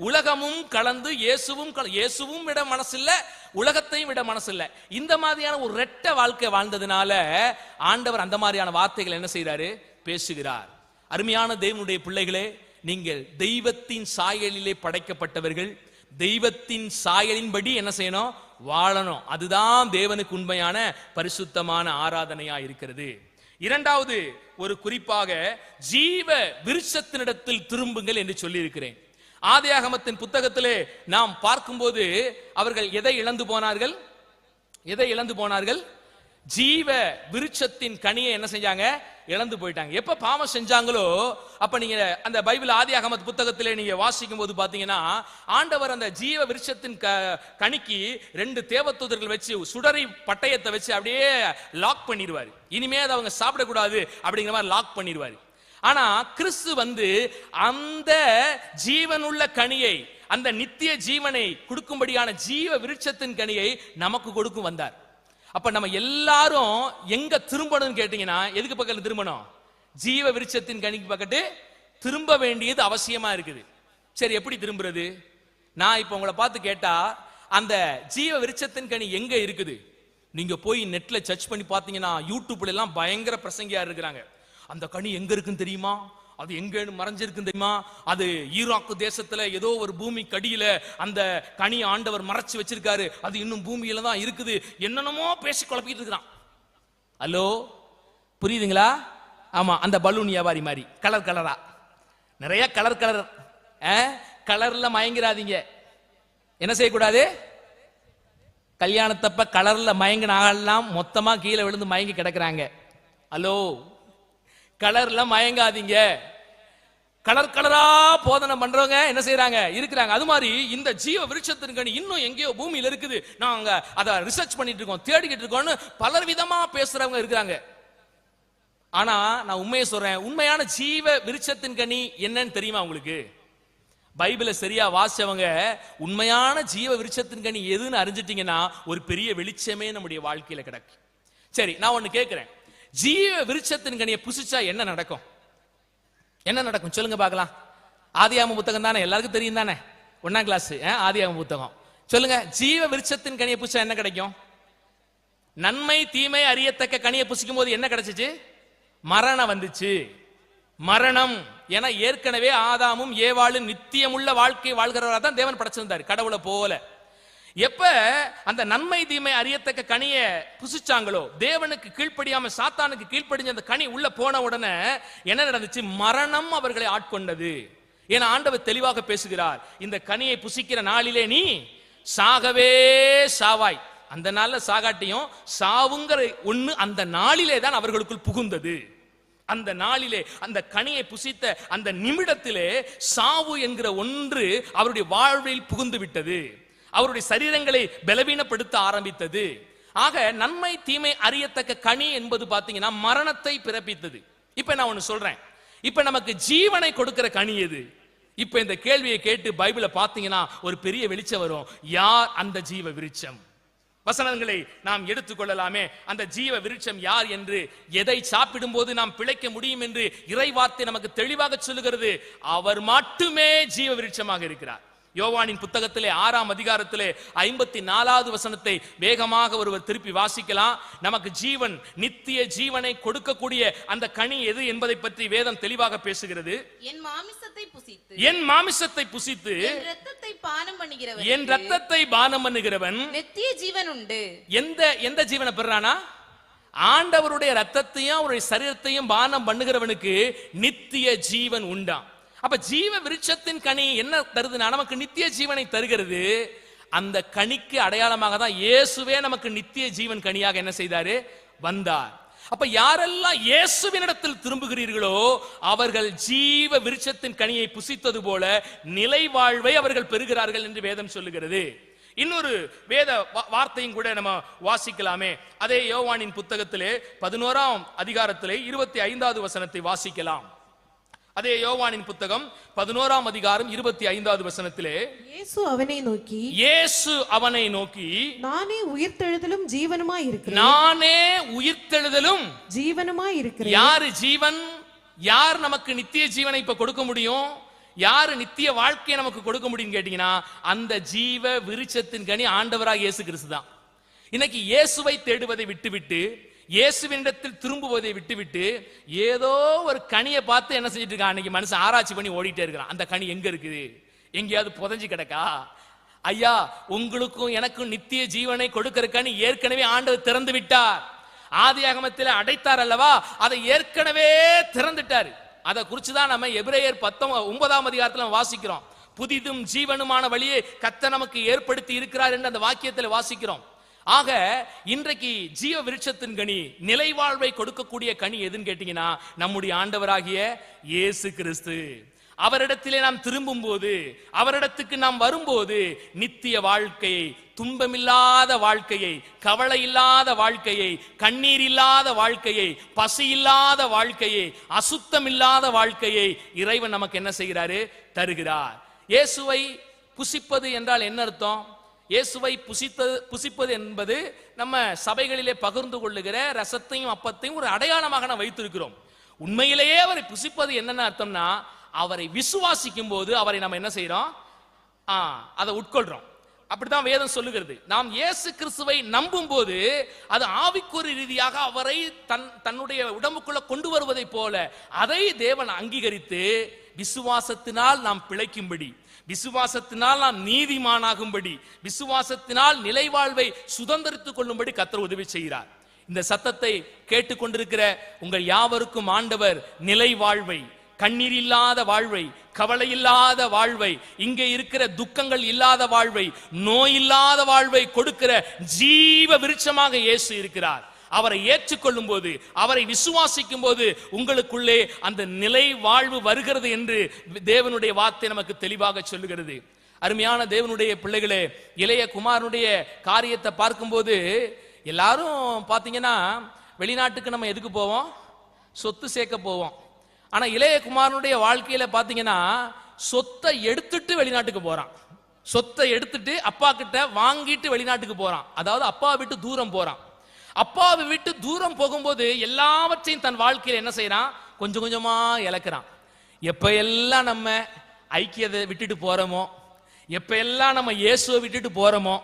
உலகமும் கலந்து இயேசுவும் விட மனசில்ல, உலகத்தையும் விட மனசில்ல. இந்த மாதிரியான ஒரு ரெட்ட வாழ்க்கை வாழ்ந்ததுனால ஆண்டவர் அந்த மாதிரியான வார்த்தைகள் என்ன செய்யறாரு? பேசுகிறார். அருமையான தேவனுடைய பிள்ளைகளே, நீங்கள் தெய்வத்தின் சாயலிலே படைக்கப்பட்டவர்கள். தெய்வத்தின் சாயலின்படி என்ன செய்யணும்? வாழணும். அதுதான் தேவனுக்கு உண்மையான பரிசுத்தமான ஆராதனையா இருக்கிறது. இரண்டாவது, ஒரு குறிப்பாக ஜீவ விருட்சத்தினிடத்தில் திரும்புங்கள் என்று சொல்லி இருக்கிறேன். ஆதியாகமத்தின் புத்தகத்திலே நாம் பார்க்கும்போது அவர்கள் எதை இழந்து போனார்கள்? எதை இழந்து போனார்கள்? ஜீவ விருட்சத்தின் கனியை என்ன செஞ்சாங்க? இழந்து போயிட்டாங்க. எப்ப பாவம் செஞ்சாங்களோ அப்ப நீங்க அந்த பைபிள் ஆதியாகமத் புத்தகத்திலே நீங்க வாசிக்கும் போது பாத்தீங்கன்னா, ஆண்டவர் அந்த ஜீவ விருட்சத்தின் கனிக்கு 2 தேவதூதர்கள் வச்சு சுடரி பட்டயத்தை வச்சு அப்படியே லாக் பண்ணிடுவாரு. இனிமே அதை அவங்க சாப்பிடக்கூடாது அப்படிங்கிற மாதிரி லாக் பண்ணிடுவாரு. ஆனா கிறிஸ்து வந்து அந்த ஜீவனுள்ள கனியை, அந்த நித்திய ஜீவனை கொடுக்கும்படியான ஜீவ விருட்சத்தின் கனியை நமக்கு கொடுக்கும் வந்தார். அப்ப நம்ம எல்லாரும் எங்க திரும்பணும் கேட்டீங்கன்னா, எதுக்கு பக்கத்துல திரும்பணும்? ஜீவ விருட்சத்தின் கனிக்கு பக்கத்து திரும்ப வேண்டியது அவசியமா இருக்குது. சரி, எப்படி திரும்புறது? நான் இப்ப உங்களை பார்த்து கேட்டா அந்த ஜீவ விருட்சத்தின் கனி எங்க இருக்குது? நீங்க போய் நெட்ல சர்ச் பண்ணி பாத்தீங்கன்னா யூடியூப்ல எல்லாம் பயங்கர பிரசங்கியா இருக்கிறாங்க. அந்த கனி எங்க இருக்குன்னு தெரியுமா? அது எங்க மறைஞ்சிருக்குன்னு தெரியுமா? அது ஈராக்கு தேசத்துல ஏதோ ஒரு பூமி கடியில அந்த கனி ஆண்டவர் மறைச்சு வச்சிருக்காரு, அது இன்னும் பூமியில தான் இருக்குது. என்னென்னமோ பேசி குழப்பிட்டு இருக்கிறான். ஹலோ, புரியுதுங்களா? ஆமா, அந்த பலூன் வியாபாரி மாதிரி கலர் கலரா நிறைய கலர் கலர்ல மயங்கிறாதீங்க. என்ன செய்யக்கூடாது? கல்யாணத்தப்ப கலர்ல மயங்கின ஆகலாம் மொத்தமா கீழே விழுந்து மயங்கி கிடக்குறாங்க. ஹலோ, கலர்ல மயங்காதீங்க. கலர் கலரா போதனை பண்றவங்க என்ன செய்யறாங்க? இருக்கிறாங்க. அது மாதிரி இந்த ஜீவ விருட்சத்தின் கனி இன்னும் எங்கேயோ பூமியில இருக்குது, நாங்க அதை ரிசர்ச் பண்ணிட்டு இருக்கோம், தேடிக்கிட்டு இருக்கோம்னு பலர் விதமா பேசுறவங்க இருக்கிறாங்க. ஆனா நான் உண்மையை சொல்றேன், உண்மையான ஜீவ விருட்சத்தின் கனி என்னன்னு தெரியுமா உங்களுக்கு? பைபிளை சரியா வாசிச்சவங்க உண்மையான ஜீவ விருட்சத்தின் கனி எதுன்னு அறிஞ்சிட்டீங்கன்னா ஒரு பெரிய வெளிச்சமே நம்முடைய வாழ்க்கையில கிடக்கு. சரி, நான் ஒண்ணு கேட்கிறேன், ஜீவ விருட்சத்தின் கனியை புசிச்சா என்ன நடக்கும்? என்ன நடக்கும் சொல்லுங்க பார்க்கலாம். ஆதியாகம புத்தகம் தானே, எல்லாருக்கும் தெரியும் தானே, 1ஆம் கிளாஸ் ஆதியாகம புத்தகம். சொல்லுங்க, ஜீவ விருட்சத்தின் கனியை புசிச்சா என்ன கிடைக்கும்? நன்மை தீமை அறியத்தக்க கனியை புசிக்கும் போது என்ன கிடைச்சிச்சு? மரணம் வந்துச்சு. மரணம். ஏன்னா ஏற்கனவே ஆதாமும் ஏவாளும் நித்தியமுள்ள வாழ்க்கை வாழ்கிறவரா தான் தேவன் படைச்சிருந்தார், கடவுளை போல. எப்ப அந்த நன்மை தீமை அறியத்தக்க கனியை புசிச்சாங்களோ, தேவனுக்கு கீழ்ப்படியாம சாத்தானுக்கு கீழ்ப்படிஞ்ச அந்த கனி உள்ள போன உடனே என்ன நடந்துச்சு? மரணம் அவர்களை ஆட்கொண்டது. ஏன்னா ஆண்டவர் தெளிவாக பேசுகிறார், இந்த கனியை புசிக்கிற நாளிலே நீ சாகவே சாவாய். அந்த நாள்ல சாகாட்டியும் சாவுங்கிற ஒண்ணு அந்த நாளிலே தான் அவர்களுக்குள் புகுந்தது. அந்த நாளிலே அந்த கனியை புசித்த அந்த நிமிடத்திலே சாவு என்கிற ஒன்று அவருடைய வாழ்வில் புகுந்து விட்டது, அவருடைய சரீரங்களை பலவீனப்படுத்த ஆரம்பித்தது. ஆக நன்மை தீமை அறியத்தக்க கனி என்பது பாத்தீங்கன்னா மரணத்தை பிறப்பித்தது. இப்ப நான் ஒண்ணு சொல்றேன், இப்ப நமக்கு ஜீவனை கொடுக்கிற கனி எது? இப்ப இந்த கேள்வியை கேட்டு பைபிளை பாத்தீங்கன்னா ஒரு பெரிய வெளிச்சம் வரும். யார் அந்த ஜீவ விருட்சம்? வசனங்களை நாம் எடுத்துக்கொள்ளலாமே. அந்த ஜீவ விருட்சம் யார் என்று, எதை சாப்பிடும் போது நாம் பிழைக்க முடியும் என்று இறைவார்த்தை நமக்கு தெளிவாக சொல்லுகிறது. அவர் மட்டுமே ஜீவ விருட்சமாக இருக்கிறார். யோவானின் புத்தகத்திலே 6ஆம் அதிகாரத்திலே 54வது வசனத்தை வேகமாக ஒருவர் திருப்பி வாசிக்கலாம். நமக்கு ஜீவன், நித்திய ஜீவனை கொடுக்கக்கூடிய அந்த கனி எது என்பதை பற்றி வேதம் தெளிவாக பேசுகிறது. என் மாமிசத்தை புசித்து என் இரத்தத்தை பானம் பண்ணுகிறவன் நித்திய ஜீவன் உண்டு. எந்த ஜீவனை பெறானா? ஆண்டவருடைய ரத்தத்தையும் அவருடைய சரீரத்தையும் பானம் பண்ணுகிறவனுக்கு நித்திய ஜீவன் உண்டாம். அப்ப ஜீவ விருட்சத்தின் கனி என்ன தருதுன்னா நமக்கு நித்திய ஜீவனை தருகிறது. அந்த கனிக்கு அடையாளமாக தான் இயேசுவே நமக்கு நித்திய ஜீவன் கனியாக என்ன செய்தாரு? வந்தார். அப்ப யாரெல்லாம் இயேசுவினிடத்தில் திரும்புகிறீர்களோ அவர்கள் ஜீவ விருட்சத்தின் கனியை புசித்தது போல நிலை வாழ்வை அவர்கள் பெறுகிறார்கள் என்று வேதம் சொல்லுகிறது. இன்னொரு வேத வார்த்தையும் கூட நம்ம வாசிக்கலாமே. அதே யோவானின் புத்தகத்திலே 11ஆம் அதிகாரத்திலே 25வது வசனத்தை வாசிக்கலாம். அதே யோவானின் புத்தகம் 11ஆம் அதிகாரம் 25வது வசனத்திலே இயேசு அவனை நோக்கி நானே உயிர்த்தெழுதலும் ஜீவனுமாய் இருக்கிறேன். நானே உயிர்த்தெழுதலும் ஜீவனுமாய் இருக்கிறேன். யாரு ஜீவன்? யார் நமக்கு நித்திய ஜீவனை இப்ப கொடுக்க முடியும்? யாரு நித்திய வாழ்க்கையை நமக்கு கொடுக்க முடியும் கேட்டீங்கன்னா அந்த ஜீவ விருட்சத்தின் கனி ஆண்டவராக இயேசு கிறிஸ்து தான். இன்னைக்கு இயேசுவை தேடுவதை விட்டுவிட்டு, இயேசுவினிடத்தில் திரும்புவதை விட்டுவிட்டு ஏதோ ஒரு கனியை பார்த்து என்ன செஞ்சிட்டு இருக்கான்? அன்னைக்கு மனுஷன் ஆராய்ச்சி பண்ணி ஓடிட்டே இருக்கிறான். அந்த கனி எங்க இருக்குது? எங்கேயாவது புதஞ்சு கிடக்கா? ஐயா, உங்களுக்கும் எனக்கும் நித்திய ஜீவனை கொடுக்கிற கனி ஏற்கனவே ஆண்டவர் திறந்து விட்டார். ஆதியாகமத்தில் அடைத்தார் அல்லவா, அதை ஏற்கனவே திறந்துட்டார். அதை குறிச்சுதான் நம்ம எபிரேயர் 9ஆம் அதிகாரத்தில் வாசிக்கிறோம். புதிதும் ஜீவனுமான வழியை கர்த்தர் நமக்கு ஏற்படுத்தி இருக்கிறார் என்று அந்த வாக்கியத்தில் வாசிக்கிறோம். ஆக இன்றைக்கு ஜீவ விருட்சத்தின் கனி, நிலை வாழ்வை கொடுக்கக்கூடிய கனி எதுன்னு கேட்டீங்கன்னா நம்முடைய ஆண்டவராகிய இயேசு கிறிஸ்து. அவரிடத்திலே நாம் திரும்பும் போது, அவரிடத்துக்கு நாம் வரும்போது நித்திய வாழ்க்கையை, துன்பமில்லாத வாழ்க்கையை, கவலை இல்லாத வாழ்க்கையை, கண்ணீர் இல்லாத வாழ்க்கையை, பசி இல்லாத வாழ்க்கையை, அசுத்தம் இல்லாத வாழ்க்கையை இறைவன் நமக்கு என்ன செய்கிறாரு? தருகிறார். இயேசுவை புசிப்பது என்றால் என்ன அர்த்தம்? இயேசுவை புசிப்பது என்பது நம்ம சபைகளிலே பகிர்ந்து கொள்ளுகிற ரசத்தையும் அப்பத்தையும் ஒரு அடையாளமாக நாம் வைத்திருக்கிறோம். உண்மையிலேயே அவரை புசிப்பது என்னென்ன அர்த்தம்னா அவரை விசுவாசிக்கும் போது அவரை நம்ம என்ன செய்யறோம்? அதை உட்கொள்றோம். அப்படித்தான் வேதம் சொல்லுகிறது. நாம் இயேசு கிறிஸ்துவை நம்பும் போது அது ஆவிக்குறி ரீதியாக அவரை தன்னுடைய உடம்புக்குள்ள கொண்டு வருவதை போல அதை தேவன் அங்கீகரித்து விசுவாசத்தினால் நாம் பிழைக்கும்படி, விசுவாசத்தினால் நாம் நீதிமானாகும்படி, விசுவாசத்தினால் நிலைவாழ்வை சுதந்திரித்துக் கொள்ளும்படி கர்த்தர் உதவி செய்கிறார். இந்த சத்தத்தை கேட்டுக்கொண்டிருக்கிற உங்கள் யாவருக்கும் ஆண்டவர் நிலை வாழ்வை, கண்ணீர் இல்லாத வாழ்வை, கவலை இல்லாத வாழ்வை, இங்கே இருக்கிற துக்கங்கள் இல்லாத வாழ்வை, நோய் இல்லாத வாழ்வை கொடுக்கிற ஜீவ விருட்சமாக இயேசு இருக்கிறார். அவரை ஏற்றுக்கொள்ளும் போது, அவரை விசுவாசிக்கும் போது உங்களுக்குள்ளே அந்த நிலை வாழ்வு வருகிறது என்று தேவனுடைய வார்த்தை நமக்கு தெளிவாக சொல்லுகிறது. அருமையான தேவனுடைய பிள்ளைகளே, இளைய குமாரனுடைய காரியத்தை பார்க்கும்போது எல்லாரும் பாத்தீங்கன்னா வெளிநாட்டுக்கு நம்ம எதுக்கு போவோம்? சொத்து சேர்க்க போவோம். ஆனா இளைய குமாரனுடைய வாழ்க்கையில பாத்தீங்கன்னா சொத்தை எடுத்துட்டு வெளிநாட்டுக்கு போறான். சொத்தை எடுத்துட்டு அப்பா கிட்ட வாங்கிட்டு வெளிநாட்டுக்கு போறான். அதாவது அப்பா விட்டு தூரம் போறான். அப்பாவை விட்டு தூரம் போகும்போது எல்லாவற்றையும் தன் வாழ்க்கையில என்ன செய்யறான்? கொஞ்சம் கொஞ்சமா இழக்கிறான். எப்ப எல்லாம் நம்ம ஐக்கியத்தை விட்டுட்டு போறோமோ, எப்ப எல்லாம் நம்ம இயேசுவை விட்டுட்டு போறோமோ,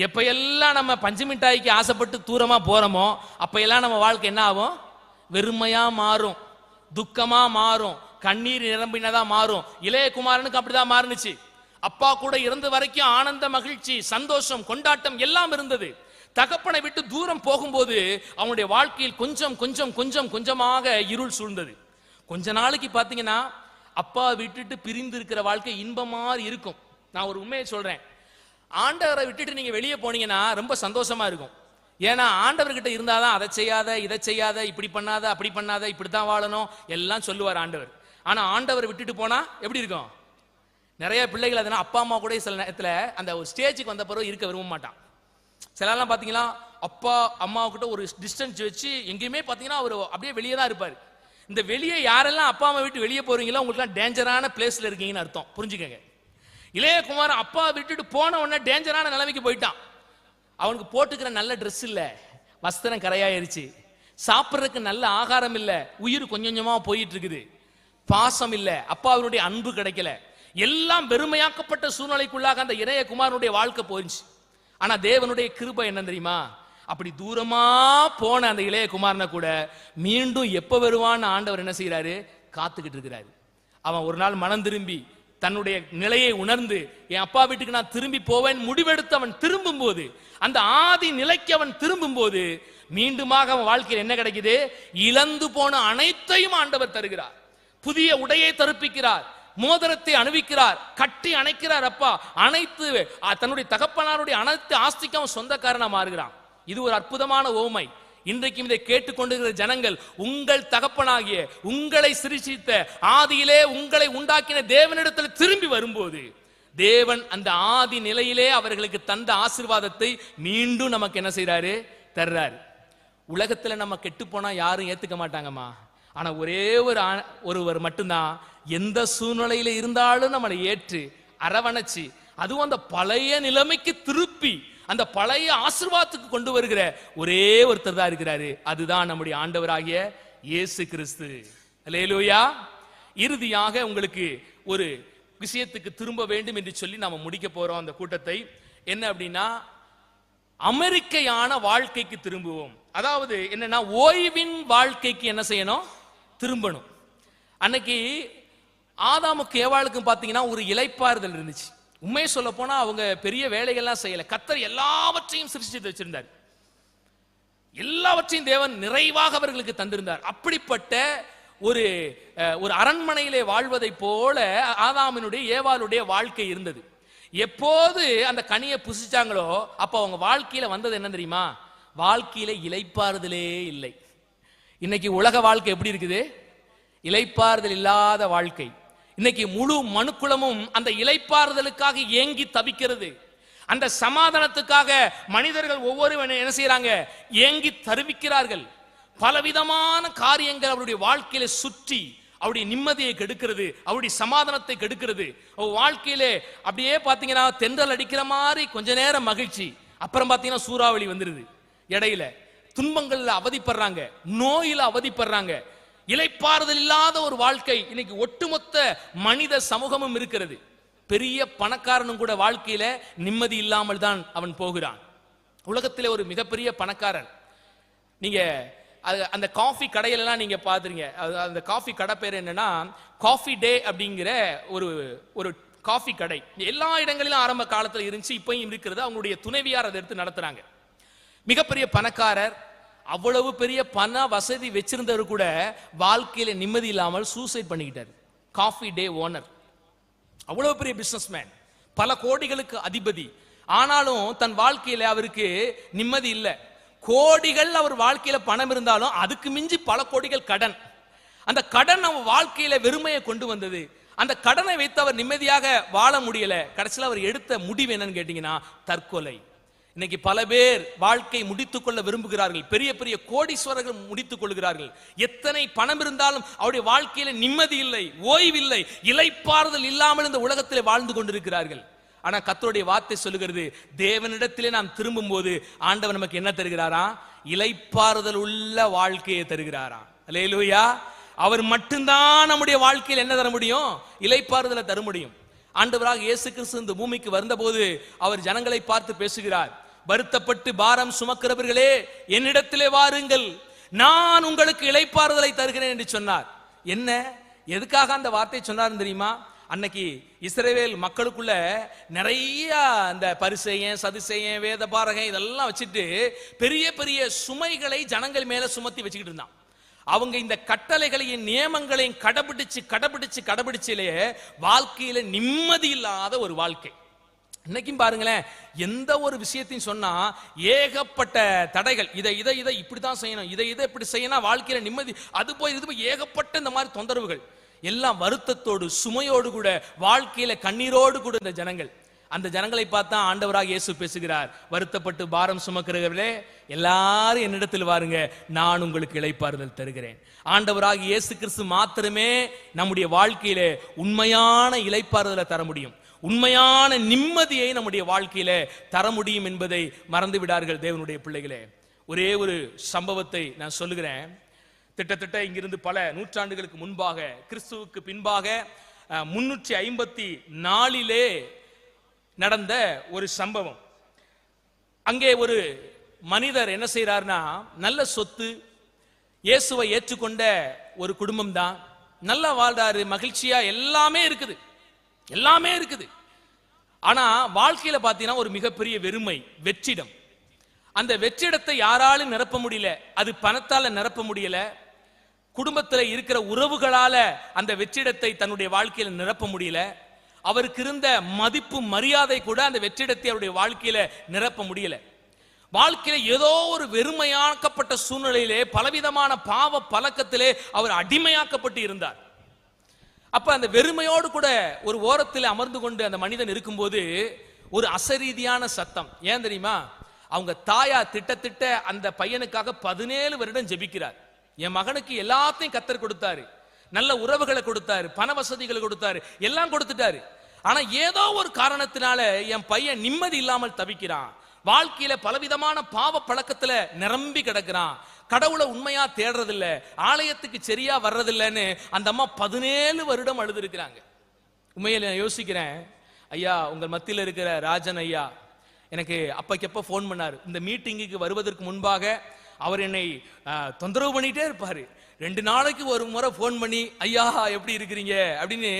எப்ப எல்லாம் நம்ம பஞ்சு மிட்டாய்க்கு ஆசைப்பட்டு தூரமா போறோமோ, அப்ப எல்லாம் நம்ம வாழ்க்கை என்ன ஆகும்? வெறுமையா மாறும், துக்கமா மாறும், கண்ணீர் நிரம்பினதா மாறும். இளைய குமாரனுக்கு அப்படிதான் மாறுனுச்சு. அப்பா கூட இருந்த வரைக்கும் ஆனந்த, மகிழ்ச்சி, சந்தோஷம், கொண்டாட்டம் எல்லாம் இருந்தது. தகப்பனை விட்டு தூரம் போகும்போது அவனுடைய வாழ்க்கையில் கொஞ்சம் கொஞ்சம் கொஞ்சம் கொஞ்சமாக இருள் சூழ்ந்தது. கொஞ்ச நாளைக்கு பாத்தீங்கன்னா அப்பா விட்டுட்டு பிரிந்து இருக்கிற வாழ்க்கை இன்பமா இருக்கும். நான் ஒரு உண்மையை சொல்றேன், ஆண்டவரை விட்டுட்டு நீங்க வெளியே போனீங்கன்னா ரொம்ப சந்தோஷமா இருக்கும். ஏன்னா ஆண்டவர்கிட்ட இருந்தாதான் அதை செய்யாத, இதை செய்யாத, இப்படி பண்ணாத, அப்படி பண்ணாத, இப்படித்தான் வாழணும் எல்லாம் சொல்லுவார் ஆண்டவர். ஆனா ஆண்டவரை விட்டுட்டு போனா எப்படி இருக்கும்? நிறைய பிள்ளைகள் அதனால அப்பா அம்மா கூட சில நேரத்துல அந்த ஒரு ஸ்டேஜுக்கு வந்த பிறகு இருக்க விரும்ப மாட்டான். சிலலாம் பாத்தீங்கன்னா அப்பா அம்மா கிட்ட ஒரு டிஸ்டன்ஸ் வச்சு எங்கேயுமே பாத்தீங்கன்னா அவர் அப்படியே வெளியே தான் இருப்பாரு. இந்த வெளியே யாரெல்லாம் அப்பா அம்மா விட்டு வெளியே போறீங்களோ உங்களுக்கு டேஞ்சரான பிளேஸ்ல இருக்கீங்கன்னு அர்த்தம், புரிஞ்சுக்கங்க. இளையகுமாரன் அப்பா விட்டுட்டு போன உடனே டேஞ்சரான நிலைமைக்கு போயிட்டான். அவனுக்கு போட்டுக்கிற நல்ல ட்ரெஸ் இல்ல, வஸ்திரம் கரையாயிருச்சு, சாப்பிட்றதுக்கு நல்ல ஆகாரம் இல்ல, உயிர் கொஞ்சம் கொஞ்சமா போயிட்டு இருக்குது, பாசம் இல்ல, அப்பாவினுடைய அன்பு கிடைக்கல, எல்லாம் வெறுமையாக்கப்பட்ட சூழ்நிலைக்குள்ளாக அந்த இளையகுமாரனுடைய வாழ்க்கை போயிடுச்சு. ஆனா தேவனுடைய கிருபை என்ன தெரியுமா? அப்படி தூரமா போன அந்த இளையகுமாரனை கூட மீண்டும் எப்ப வருவான்னு ஆண்டவர் என்ன செய்யறாரு? காத்துக்கிட்டு இருக்கிறாரு. அவன் ஒரு நாள் மனம் திரும்பி தன்னுடைய நிலையை உணர்ந்து என் அப்பா வீட்டுக்கு நான் திரும்பி போவேன் முடிவெடுத்து அவன் திரும்பும் போது, அந்த ஆதி நிலைக்கு அவன் திரும்பும் போது மீண்டுமாக அவன் வாழ்க்கையில் என்ன கிடைக்குது? இழந்து போன அனைத்தையும் ஆண்டவர் தருகிறார். புதிய உடையை தருப்பிக்கிறார், மோதிரத்தை அணிவிக்கிறார், கட்டி அணைக்கிறார். அப்பா அனைத்து தன்னுடைய தகப்பனாருடைய அனைத்து ஆஸ்திக்கு அவன் சொந்தக்காரனா மாறுகிறான். இது ஒரு அற்புதமான ஓமை. இன்றைக்கும் இதை கேட்டுக்கொண்டிருக்கிற ஜனங்கள், உங்கள் தகப்பனாகிய உங்களை சிருஷ்டித்த ஆதியிலே உங்களை உண்டாக்கின தேவனிடத்தில் திரும்பி வரும்போது தேவன் அந்த ஆதி நிலையிலே அவர்களுக்கு தந்த ஆசீர்வாதத்தை மீண்டும் நமக்கு என்ன செய்யறாரு? தர்றாரு. உலகத்துல நம்ம கெட்டு போனா யாரும் ஏத்துக்க மாட்டாங்கம்மா. ஆனா ஒரே ஒருவர் மட்டும்தான் எந்த சூழ்நிலையில இருந்தாலும் நம்மளை ஏற்று அரவணைச்சு, அதுவும் அந்த பழைய நிலைமைக்கு திருப்பி அந்த பழைய ஆசீர்வாதத்துக்கு கொண்டு வருகிற ஒரே ஒருத்தர் தான் இருக்கிறாரு. அதுதான் நம்முடைய ஆண்டவராகிய இயேசு கிறிஸ்து. அல்லேலூயா. இறுதியாக உங்களுக்கு ஒரு விஷயத்துக்கு திரும்ப வேண்டும் என்று சொல்லி நாம முடிக்க போறோம் அந்த கூட்டத்தை. என்ன அப்படின்னா, அமெரிக்கையான வாழ்க்கைக்கு திரும்புவோம். அதாவது என்னன்னா, ஓய்வின் வாழ்க்கைக்கு என்ன செய்யணும்? திரும்பணும். அன்னைக்கு ஆதாமுக்கு ஏவாளுக்கும் பாத்தீங்கன்னா ஒரு இளைப்பாறுதல் இருந்துச்சு. உண்மையை சொல்ல போனா அவங்க பெரிய வேலைகள்லாம் செய்யல. கர்த்தர் எல்லாவற்றையும் சிருஷ்டித்து வச்சிருந்தார். எல்லாவற்றையும் தேவன் நிறைவாக அவர்களுக்கு தந்திருந்தார். அப்படிப்பட்ட ஒரு அரண்மனையிலே வாழ்வதை போல ஆதாமினுடைய ஏவாளுடைய வாழ்க்கை இருந்தது. எப்போது அந்த கனியை புசிச்சாங்களோ அப்ப அவங்க வாழ்க்கையில வந்தது என்ன தெரியுமா? வாழ்க்கையில இளைப்பாறுதலே இல்லை. இன்னைக்கு உலக வாழ்க்கை எப்படி இருக்குது? இளைப்பாறுதல் இல்லாத வாழ்க்கை. இன்னைக்கு முழு மனுக்குலமும் அந்த இளைப்பாறுதலுக்காக ஏங்கி தவிக்கிறது. அந்த சமாதானத்துக்காக மனிதர்கள் ஒவ்வொருவரும் என்ன செய்யறாங்க? ஏங்கி தருவிக்கிறார்கள். பலவிதமான காரியங்கள் அவருடைய வாழ்க்கையில சுற்றி அவருடைய நிம்மதியை கெடுக்கிறது, அவருடைய சமாதானத்தை கெடுக்கிறது. வாழ்க்கையிலே அப்படியே பாத்தீங்கன்னா தென்றல் அடிக்கிற மாதிரி கொஞ்ச நேரம் மகிழ்ச்சி, அப்புறம் பாத்தீங்கன்னா சூறாவளி வந்துருது. இடையில துன்பங்கள்ல அவதிப்படுறாங்க, நோயில அவதிப்படுறாங்க. இளைப்பாறுதல் இல்லாத ஒரு வாழ்க்கை இன்னைக்கு ஒட்டுமொத்த மனித சமூகமும் இருக்கிறது. பெரிய பணக்காரனும் கூட வாழ்க்கையில நிம்மதி இல்லாமல் தான் அவன் போகிறான். உலகத்திலே ஒரு மிகப்பெரிய பணக்காரன், நீங்க அந்த காஃபி கடையிலலாம் நீங்க பாத்துறீங்க. அந்த காஃபி கடை பேர் என்னன்னா காஃபி டே அப்படிங்கிற ஒரு காஃபி கடை. எல்லா இடங்களிலும் ஆரம்ப காலத்தில் இருந்துச்சு, இப்பயும் இருக்கிறது. அவங்களுடைய துணைவியார் அதை எடுத்து நடத்துறாங்க. மிகப்பெரிய பணக்காரர், அவ்வளவு பெரிய பண வசதி வச்சிருந்தவர் கூட வாழ்க்கையில நிம்மதி இல்லாமல் சூசைட் பண்ணிக்கிட்டார். காஃபி டே ஓனர், அவ்வளவு பெரிய பிசினஸ்மேன், பல கோடிகளுக்கு அதிபதி. ஆனாலும் தன் வாழ்க்கையில அவருக்கு நிம்மதி இல்லை. கோடிகள் அவர் வாழ்க்கையில பணம் இருந்தாலும் அதுக்கு மிஞ்சி பல கோடிகள் கடன். அந்த கடன் அவன் வாழ்க்கையில வெறுமையை கொண்டு வந்தது. அந்த கடனை வைத்து அவர் நிம்மதியாக வாழ முடியல. கடைசியில் அவர் எடுத்த முடிவு என்னன்னு கேட்டீங்கன்னா தற்கொலை. இன்னைக்கு பல பேர் வாழ்க்கை முடித்துக் கொள்ள விரும்புகிறார்கள். பெரிய பெரிய கோடீஸ்வரர்கள் முடித்துக் கொள்கிறார்கள். எத்தனை பணம் இருந்தாலும் அவருடைய வாழ்க்கையில நிம்மதி இல்லை, ஓய்வில்லை, இளைப்பாறுதல் இல்லாமல் இந்த உலகத்திலே வாழ்ந்து கொண்டிருக்கிறார்கள். ஆனா கர்த்தருடைய வார்த்தை சொல்லுகிறது, தேவனிடத்திலே நாம் திரும்பும் போது ஆண்டவர் நமக்கு என்ன தருகிறாரா? இளைப்பாறுதல் உள்ள வாழ்க்கையை தருகிறாரா. அல்லேலூயா. அவர் மட்டும்தான் நம்முடைய வாழ்க்கையில் என்ன தர முடியும்? இளைப்பாறுதலை தர முடியும். ஆண்டவராக இயேசு கிறிஸ்து இந்த பூமிக்கு வந்தபோது அவர் ஜனங்களை பார்த்து பேசுகிறார். வருத்தப்பட்டு பாரம் சுமக்கிறவர்களே என்னிடத்திலே வாருங்கள், நான் உங்களுக்கு இளைப்பாறுதலை தருகிறேன் என்று சொன்னார். என்ன, எதுக்காக அந்த வார்த்தை சொன்னார் தெரியுமா? அன்னைக்கு இஸ்ரவேல் மக்களுக்குள்ள நிறைய அந்த பரிசேயன், சதுசேயன், வேத பாரகன் இதெல்லாம் வச்சுட்டு பெரிய பெரிய சுமைகளை ஜனங்கள் மேல சுமத்தி வச்சுக்கிட்டு இருந்தான். அவங்க இந்த கட்டளைகளையும் நியமங்களையும் கடைபிடிச்சிலே வாழ்க்கையில நிம்மதி இல்லாத ஒரு வாழ்க்கை. இன்னைக்கும் பாருங்களேன், எந்த ஒரு விஷயத்தையும் சொன்னா ஏகப்பட்ட தடைகள். இதை இப்படிதான் செய்யணும், இதை இப்படி செய்யணும், வாழ்க்கையில நிம்மதி, அது போய் இது போய் ஏகப்பட்ட இந்த மாதிரி தொந்தரவுகள் எல்லாம் வருத்தத்தோடு சுமையோடு கூட வாழ்க்கையில கண்ணீரோடு கூட இந்த ஜனங்கள். அந்த ஜனங்களை பார்த்தா ஆண்டவராக இயேசு பேசுகிறார், வருத்தப்பட்டு பாரம் சுமக்கிறவர்களே எல்லாரும் என்னிடத்தில் வாருங்க, நான் உங்களுக்கு இளைப்பாறுதல் தருகிறேன். ஆண்டவராக இயேசு கிறிஸ்து மாத்திரமே நம்முடைய வாழ்க்கையில உண்மையான இளைப்பாறுதலை தர முடியும், உண்மையான நிம்மதியை நம்முடைய வாழ்க்கையில தர முடியும் என்பதை மறந்து விடார்கள் தேவனுடைய பிள்ளைகளே. ஒரே ஒரு சம்பவத்தை நான் சொல்லுகிறேன். திட்டத்தட்ட இங்கிருந்து பல நூற்றாண்டுகளுக்கு முன்பாக, கிறிஸ்துவுக்கு பின்பாக 354 நடந்த ஒரு சம்பவம். அங்கே ஒரு மனிதர் என்ன செய்யறார்னா, நல்ல சொத்து, இயேசுவை ஏற்றுக்கொண்ட ஒரு குடும்பம் தான், நல்லா வாழ்றாரு, மகிழ்ச்சியா எல்லாமே இருக்குது. ஆனா வாழ்க்கையில பாத்தீங்கன்னா ஒரு மிகப்பெரிய வெறுமை, வெற்றிடம். அந்த வெற்றிடத்தை யாராலும் நிரப்ப முடியல. அது பணத்தால நிரப்ப முடியல, குடும்பத்தில் இருக்கிற உறவுகளால அந்த வெற்றிடத்தை தன்னுடைய வாழ்க்கையில நிரப்ப முடியல. அவருக்கு இருந்த மதிப்பு மரியாதை கூட அந்த வெற்றிடத்தை அவருடைய வாழ்க்கையில நிரப்ப முடியல. வாழ்க்கையில ஏதோ ஒரு வெறுமையாக்கப்பட்ட சூழ்நிலையிலே, பலவிதமான பாவ பழக்கத்திலே அவர் அடிமையாக்கப்பட்டு இருந்தார். அப்ப அந்த வெறுமையோடு கூட ஒரு ஓரத்தில் அமர்ந்து கொண்டு அந்த மனிதன் இருக்கும்போது ஒரு அசரீதியான சத்தம். ஏன் தெரியுமா? அவங்க தாயா திட்ட அந்த பையனுக்காக 17 வருடம் ஜெபிக்கிறார். என் மகனுக்கு எல்லாத்தையும் கர்த்தர் கொடுத்தாரு, நல்ல உறவுகளை கொடுத்தாரு, பண வசதிகளை கொடுத்தாரு, எல்லாம் கொடுத்துட்டாரு. ஆனா ஏதோ ஒரு காரணத்தினால என் பையன் நிம்மதி இல்லாமல் தவிக்கிறான். வாழ்க்கையில பலவிதமான பாவ பழக்கத்துல நிரம்பி கிடக்கிறான். கடவுளை உண்மையா தேடுறதில்ல, ஆலயத்துக்கு சரியா வர்றதில்லைன்னு அந்த அம்மா 17 வருடம் அழுது இருக்கிறாங்க. உண்மையில நான் யோசிக்கிறேன், ஐயா உங்கள் மத்தியில் இருக்கிற ராஜன் ஐயா எனக்கு அப்பக்கப்ப போன் பண்ணாரு. இந்த மீட்டிங்குக்கு வருவதற்கு முன்பாக அவர் என்னை தொந்தரவு பண்ணிட்டே இருப்பாரு. 2 நாளைக்கு ஒரு முறை போன் பண்ணி, ஐயா எப்படி இருக்கிறீங்க அப்படின்னு,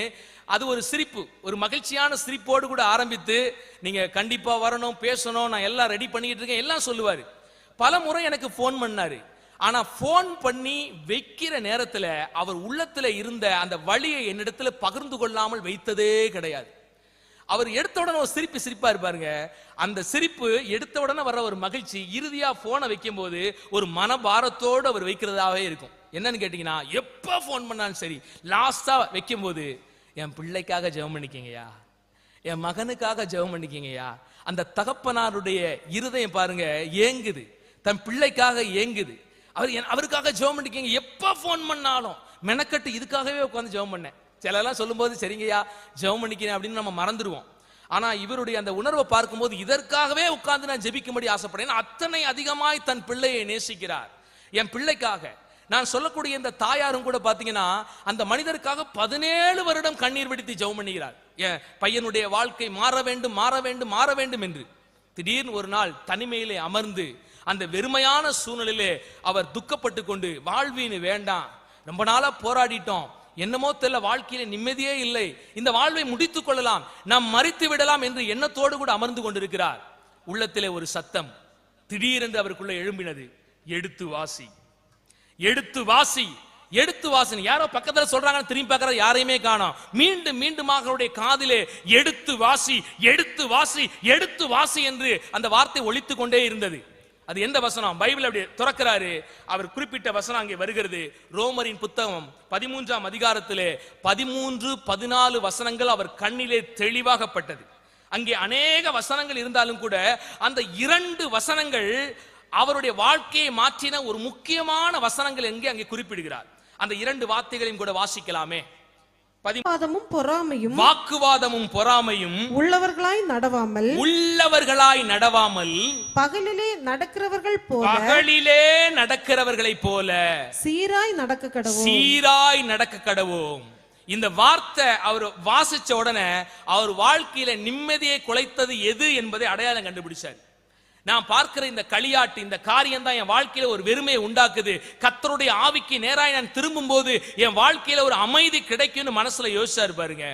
அது ஒரு சிரிப்பு, ஒரு மகிழ்ச்சியான சிரிப்போடு கூட ஆரம்பித்து, நீங்க கண்டிப்பா வரணும், பேசணும், நான் எல்லாம் ரெடி பண்ணிட்டு இருக்கேன் எல்லாம் சொல்லுவாரு. பல முறை எனக்கு போன் பண்ணாரு. ஆனா போன் பண்ணி வைக்கிற நேரத்துல அவர் உள்ளத்துல இருந்த அந்த வலியை என்னிடத்துல பகிர்ந்து கொள்ளாமல் வைத்ததே கிடையாது. அவர் எடுத்த உடனே ஒரு சிரிப்பா இருப்பாருங்க. அந்த சிரிப்பு எடுத்த உடனே வர ஒரு மகிழ்ச்சி, இறுதியா போனை வைக்கும் போது ஒரு மனபாரத்தோடு அவர் வைக்கிறதாவே இருக்கும். என்னன்னு கேட்டீங்கன்னா, எப்ப போன் பண்ணாலும் சரி, லாஸ்டா வைக்கும் போது, என் பிள்ளைக்காக ஜெபம் பண்ணிக்கங்கய்யா, என் மகனுக்காக ஜெபம் பண்ணிக்கங்கய்யா. அந்த தகப்பனாருடைய இருதயம் பாருங்க ஏங்குது, தன் பிள்ளைக்காக ஏங்குது. அவருக்காக ஜெபம் பண்ணிக்கங்க. எப்ப போன் பண்ணாலும் மெனக்கட்டு இதுக்காகவே உட்காந்து ஜெபம் பண்ணேன். சிலெல்லாம் சொல்லும் போது சரிங்கய்யா ஜெபம் பண்ணிக்கிறேன் அப்படின்னு நம்ம மறந்துடுவோம். ஆனா இவருடைய அந்த உணர்வை பார்க்கும்போது இதற்காகவே உட்கார்ந்து நான் ஜெபிக்கும்படி ஆசைப்படுறேன். அத்தனை அதிகமாய் தன் பிள்ளையை நேசிக்கிறார். என் பிள்ளைக்காக நான் சொல்லக்கூடிய இந்த தாயாரும் கூட பாத்தீங்கன்னா அந்த மனிதருக்காக 17 வருடம் கண்ணீர் வெடித்து ஜெபம் பண்ணுகிறார். என் பையனுடைய வாழ்க்கை மாற வேண்டும் மாற வேண்டும் மாற வேண்டும் என்று. திடீர்னு ஒரு நாள் தனிமையிலே அமர்ந்து அந்த வெறுமையான சூழ்நிலையிலே அவர் துக்கப்பட்டு கொண்டு, வாழ்வீன்னு வேண்டாம், ரொம்ப நாளா போராடிட்டோம், என்னமோ தெரியல, வாழ்க்கையில நிம்மதியே இல்லை, இந்த வாழ்வை முடித்துக் கொள்ளலாம், நாம் மரித்து விடலாம் என்று எண்ணத்தோடு கூட அமர்ந்து கொண்டிருக்கிறார். உள்ளத்திலே ஒரு சத்தம் திடீரென்று அவருக்குள்ள எழும்பினது, எடுத்து வாசி, எடுத்து வாசி, எடுத்து வாசி. யாரோ பக்கத்துல சொல்றாங்க, திரும்பி பார்க்கற யாரையுமே காணோம். மீண்டும் மீண்டுமாக அவருடைய காதிலே எடுத்து வாசி, எடுத்து வாசி, எடுத்து வாசி என்று அந்த வார்த்தை ஒலித்து கொண்டே இருந்தது. அது எந்த வசனம்? பைபிள் அப்படி துறக்கிறாரு, அவர் குறிப்பிட்ட வசனம் அங்கே வருகிறது. ரோமரின் புத்தகம் 13ஆம் அதிகாரத்திலே 13, 14 வசனங்கள் அவர் கண்ணிலே தெளிவாகப்பட்டது. அங்கே அநேக வசனங்கள் இருந்தாலும் கூட அந்த 2 வசனங்கள் அவருடைய வாழ்க்கையை மாற்றின ஒரு முக்கியமான வசனங்கள் எங்கே அங்கே குறிப்பிடுகிறார். அந்த 2 வார்த்தைகளையும் கூட வாசிக்கலாமே. வாக்குவாதமும் பொறாமையும், வாக்குவாதமும் பொறாமையும் உள்ளவர்களாய் நடவாமல் பகலிலே நடக்கிறவர்கள் போல, பகலிலே நடக்கிறவர்களைப் போல சீராய் நடக்க கடவோம். இந்த வார்த்தை அவர் வாசிச்ச உடனே அவர் வாழ்க்கையில நிம்மதியை குலைத்தது எது என்பதை அடையாளம் கண்டுபிடிச்சார். நான் பார்க்கிற இந்த களியாட்டு, இந்த காரியம் தான் என் வாழ்க்கையில ஒரு வெறுமையை உண்டாக்குது. கர்த்தருடைய ஆவிக்கு நேராய் நான் திரும்பும் போது என் வாழ்க்கையில ஒரு அமைதி கிடைக்கும்னு மனசுல யோசிச்சாரு பாருங்க.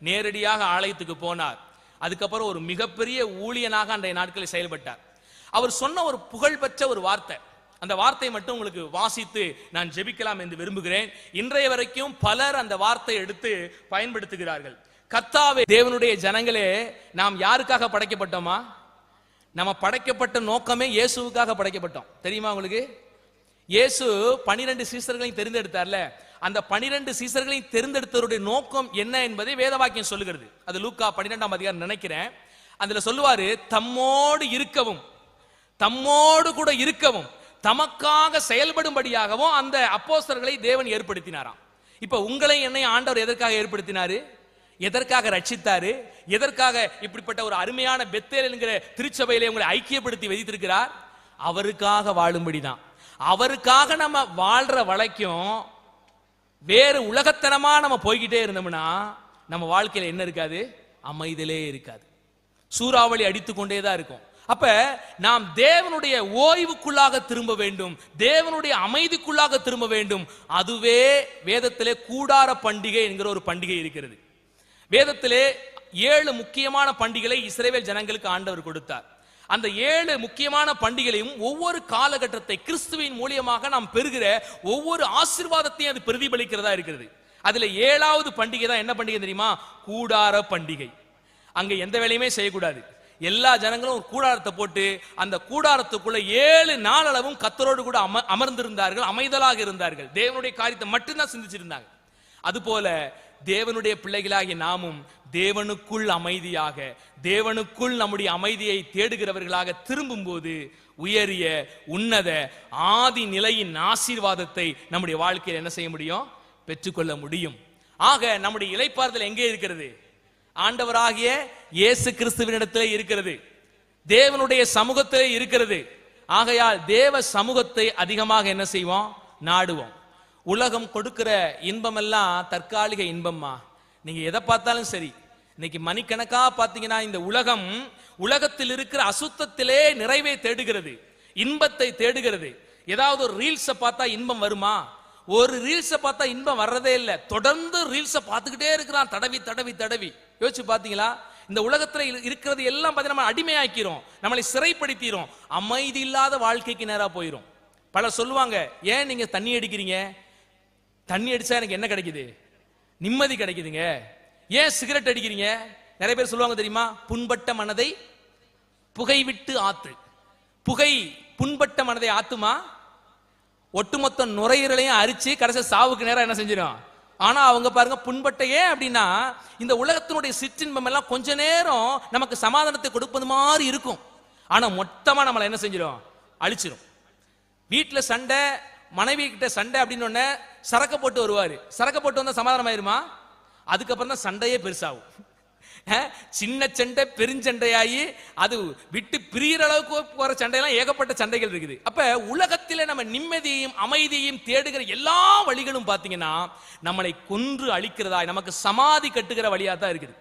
நேரடியாக ஆலயத்துக்கு போனார். அதுக்கப்புறம் ஒரு மிகப்பெரிய ஊழியனாக அன்றைய நாட்களில் செயல்பட்டார். அவர் சொன்ன ஒரு புகழ்பெற்ற ஒரு வார்த்தை, அந்த வார்த்தையை மட்டும் உங்களுக்கு வாசித்து நான் ஜெபிக்கலாம் என்று விரும்புகிறேன். இன்றைய வரைக்கும் பலர் அந்த வார்த்தையை எடுத்து பயன்படுத்துகிறார்கள். கர்த்தாவே, தேவனுடைய ஜனங்களே, நாம் யாருக்காக படைக்கப்பட்டோமா? நம்ம படைக்கப்பட்ட நோக்கமே இயேசுவுக்காக படைக்கப்பட்டோம். தெரியுமா உங்களுக்கு? இயேசு 12 சீசர்களையும் தெரிந்தெடுத்தார்ல, அந்த 12 சீசர்களையும் தெரிந்தெடுத்தவருடைய நோக்கம் என்ன என்பதை வேதவாக்கியம் சொல்லுகிறது. அது லூக்கா 12ஆம் அதிகாரம் நினைக்கிறேன். அதுல சொல்லுவாரு, தம்மோடு இருக்கவும், தம்மோடு கூட இருக்கவும், தமக்காக செயல்படும்படியாகவும் அந்த அப்போஸ்தலர்களை தேவன் ஏற்படுத்தினாராம். இப்ப உங்களை என்னை ஆண்டவர் எதற்காக ஏற்படுத்தினாரு? எதற்காக ரட்சித்தாரு? எதற்காக இப்படிப்பட்ட ஒரு அருமையான பெத்தேல் என்கிற திருச்சபையிலே உங்களை ஐக்கியப்படுத்தி வைத்திருக்கிறார்? அவருக்காக வாழும்படிதான். அவருக்காக நம்ம வாழ்ற வரைக்கும் வேறு உலகத்தனமா நம்ம போய்கிட்டே இருந்தோம்னா நம்ம வாழ்க்கையில என்ன இருக்காது? அமைதியிலே இருக்காது, சூறாவளி அடித்துக் கொண்டேதான் இருக்கும். அப்ப நாம் தேவனுடைய ஓய்வுக்குள்ளாக திரும்ப வேண்டும், தேவனுடைய அமைதிக்குள்ளாக திரும்ப வேண்டும். அதுவே வேதத்திலே கூடார பண்டிகை என்கிற ஒரு பண்டிகை இருக்கிறது. வேதத்திலே 7 முக்கியமான பண்டிகைகளை இஸ்ரவேல் ஜனங்களுக்கு ஆண்டவர் கொடுத்தார். அந்த 7 முக்கியமான பண்டிகைகளையும் ஒவ்வொரு காலகட்டத்தை கிறிஸ்துவின் மூலியமாக நாம் பெறுகிற ஒவ்வொரு ஆசீர்வாதத்தையும் அது பிரதிபலிக்கிறதா இருக்கிறது. அதுல 7வது பண்டிகை தான் என்ன பண்டிகை தெரியுமா? கூடார பண்டிகை. அங்க எந்த வேலையுமே செய்யக்கூடாது. எல்லா ஜனங்களும் ஒரு கூடாரத்தை போட்டு அந்த கூடாரத்துக்குள்ள 7 நாளளவும் கர்த்தரோடு கூட அமர்ந்திருந்தார்கள், அமைதலாக இருந்தார்கள், தேவனுடைய காரியத்தை மட்டும்தான் சிந்திச்சிருந்தாங்க. அதுபோல தேவனுடைய பிள்ளைகளாகிய நாமும் தேவனுக்குள் அமைதியாக, தேவனுக்குள் நம்முடைய அமைதியை தேடுகிறவர்களாக திரும்பும் போது உயரிய உன்னத ஆதி நிலையின் ஆசீர்வாதத்தை நம்முடைய வாழ்க்கையில் என்ன செய்ய முடியும்? பெற்றுக்கொள்ள முடியும். ஆக நம்முடைய இளைப்பாறுதல் எங்கே இருக்கிறது? ஆண்டவராகிய இயேசு கிறிஸ்துவினிடத்திலே இருக்கிறது, தேவனுடைய சமூகத்திலே இருக்கிறது. ஆகையால் தேவ சமூகத்தை அதிகமாக என்ன செய்வோம்? நாடுவோம். உலகம் கொடுக்கிற இன்பம் எல்லாம் தற்காலிக இன்பம்மா. நீங்க எதை பார்த்தாலும் சரி, இன்னைக்கு மணிக்கணக்கா பாத்தீங்கன்னா இந்த உலகத்தில் இருக்கிற அசுத்தத்திலே நிறைவை தேடுகிறது, இன்பத்தை தேடுகிறது. ஏதாவது ஒரு ரீல்ஸை பார்த்தா இன்பம் வருமா? ஒரு ரீல்ஸை பார்த்தா இன்பம் வர்றதே இல்லை. தொடர்ந்து ரீல்ஸை பார்த்துக்கிட்டே இருக்கிறான், தடவி தடவி தடவி. யோசிச்சு பாத்தீங்களா? இந்த உலகத்துல இருக்கிறது எல்லாம் பார்த்து நம்ம அடிமையாக்கிறோம், நம்மளை சிறைப்படுத்திடும், அமைதி இல்லாத வாழ்க்கைக்கு நேரா போயிடும். பலர் சொல்லுவாங்க, ஏன் நீங்க தண்ணி அடிக்கிறீங்க? தண்ணி அடிச்சா எனக்கு என்ன கிடைக்குது? நிம்மதி கிடைக்குதுங்க. ஏன் சிகரெட் அடிக்கிறீங்க? நிறைய பேர் சொல்லுவாங்க தெரியுமா? புண்பட்ட மனதை புகை விட்டு ஆத்து. புகை புண்பட்ட மனதை ஆத்துமா? ஒட்டுமொத்த நுரையீரலையும் அரிச்சு கடைசி சாவுக்கு நேரம் என்ன செஞ்சிடும்? ஆனா அவங்க பாருங்க, புண்பட்ட ஏன் அப்படின்னா இந்த உலகத்தினுடைய சிற்றின்பம் எல்லாம் கொஞ்ச நேரம் நமக்கு சமாதானத்தை கொடுப்பது மாதிரி இருக்கும், ஆனா மொத்தமா நம்மளை என்ன செஞ்சிடும்? அழிச்சிடும். வீட்டுல சண்டை, மனைவி கிட்ட சண்டை அப்படின்னு சரக்க போட்டு வருவாரு. சரக்க போட்டு வந்தா சமாதானம் ஆயிருமா? அதுக்கப்புறம் தான் சண்டையே பெருசாகும். சின்ன சண்டை பெருஞ்சண்டையாகி அது விட்டு பிரியிற அளவுக்கு போற சண்டையெல்லாம் ஏகப்பட்ட சண்டைகள் இருக்குது. அப்ப உலகத்திலே நம்ம நிம்மதியையும் அமைதியையும் தேடுகிற எல்லா வழிகளும் பாத்தீங்கன்னா நம்மளை கொன்று அழிக்கிறதா, நமக்கு சமாதி கட்டுகிற வழியா தான் இருக்குது.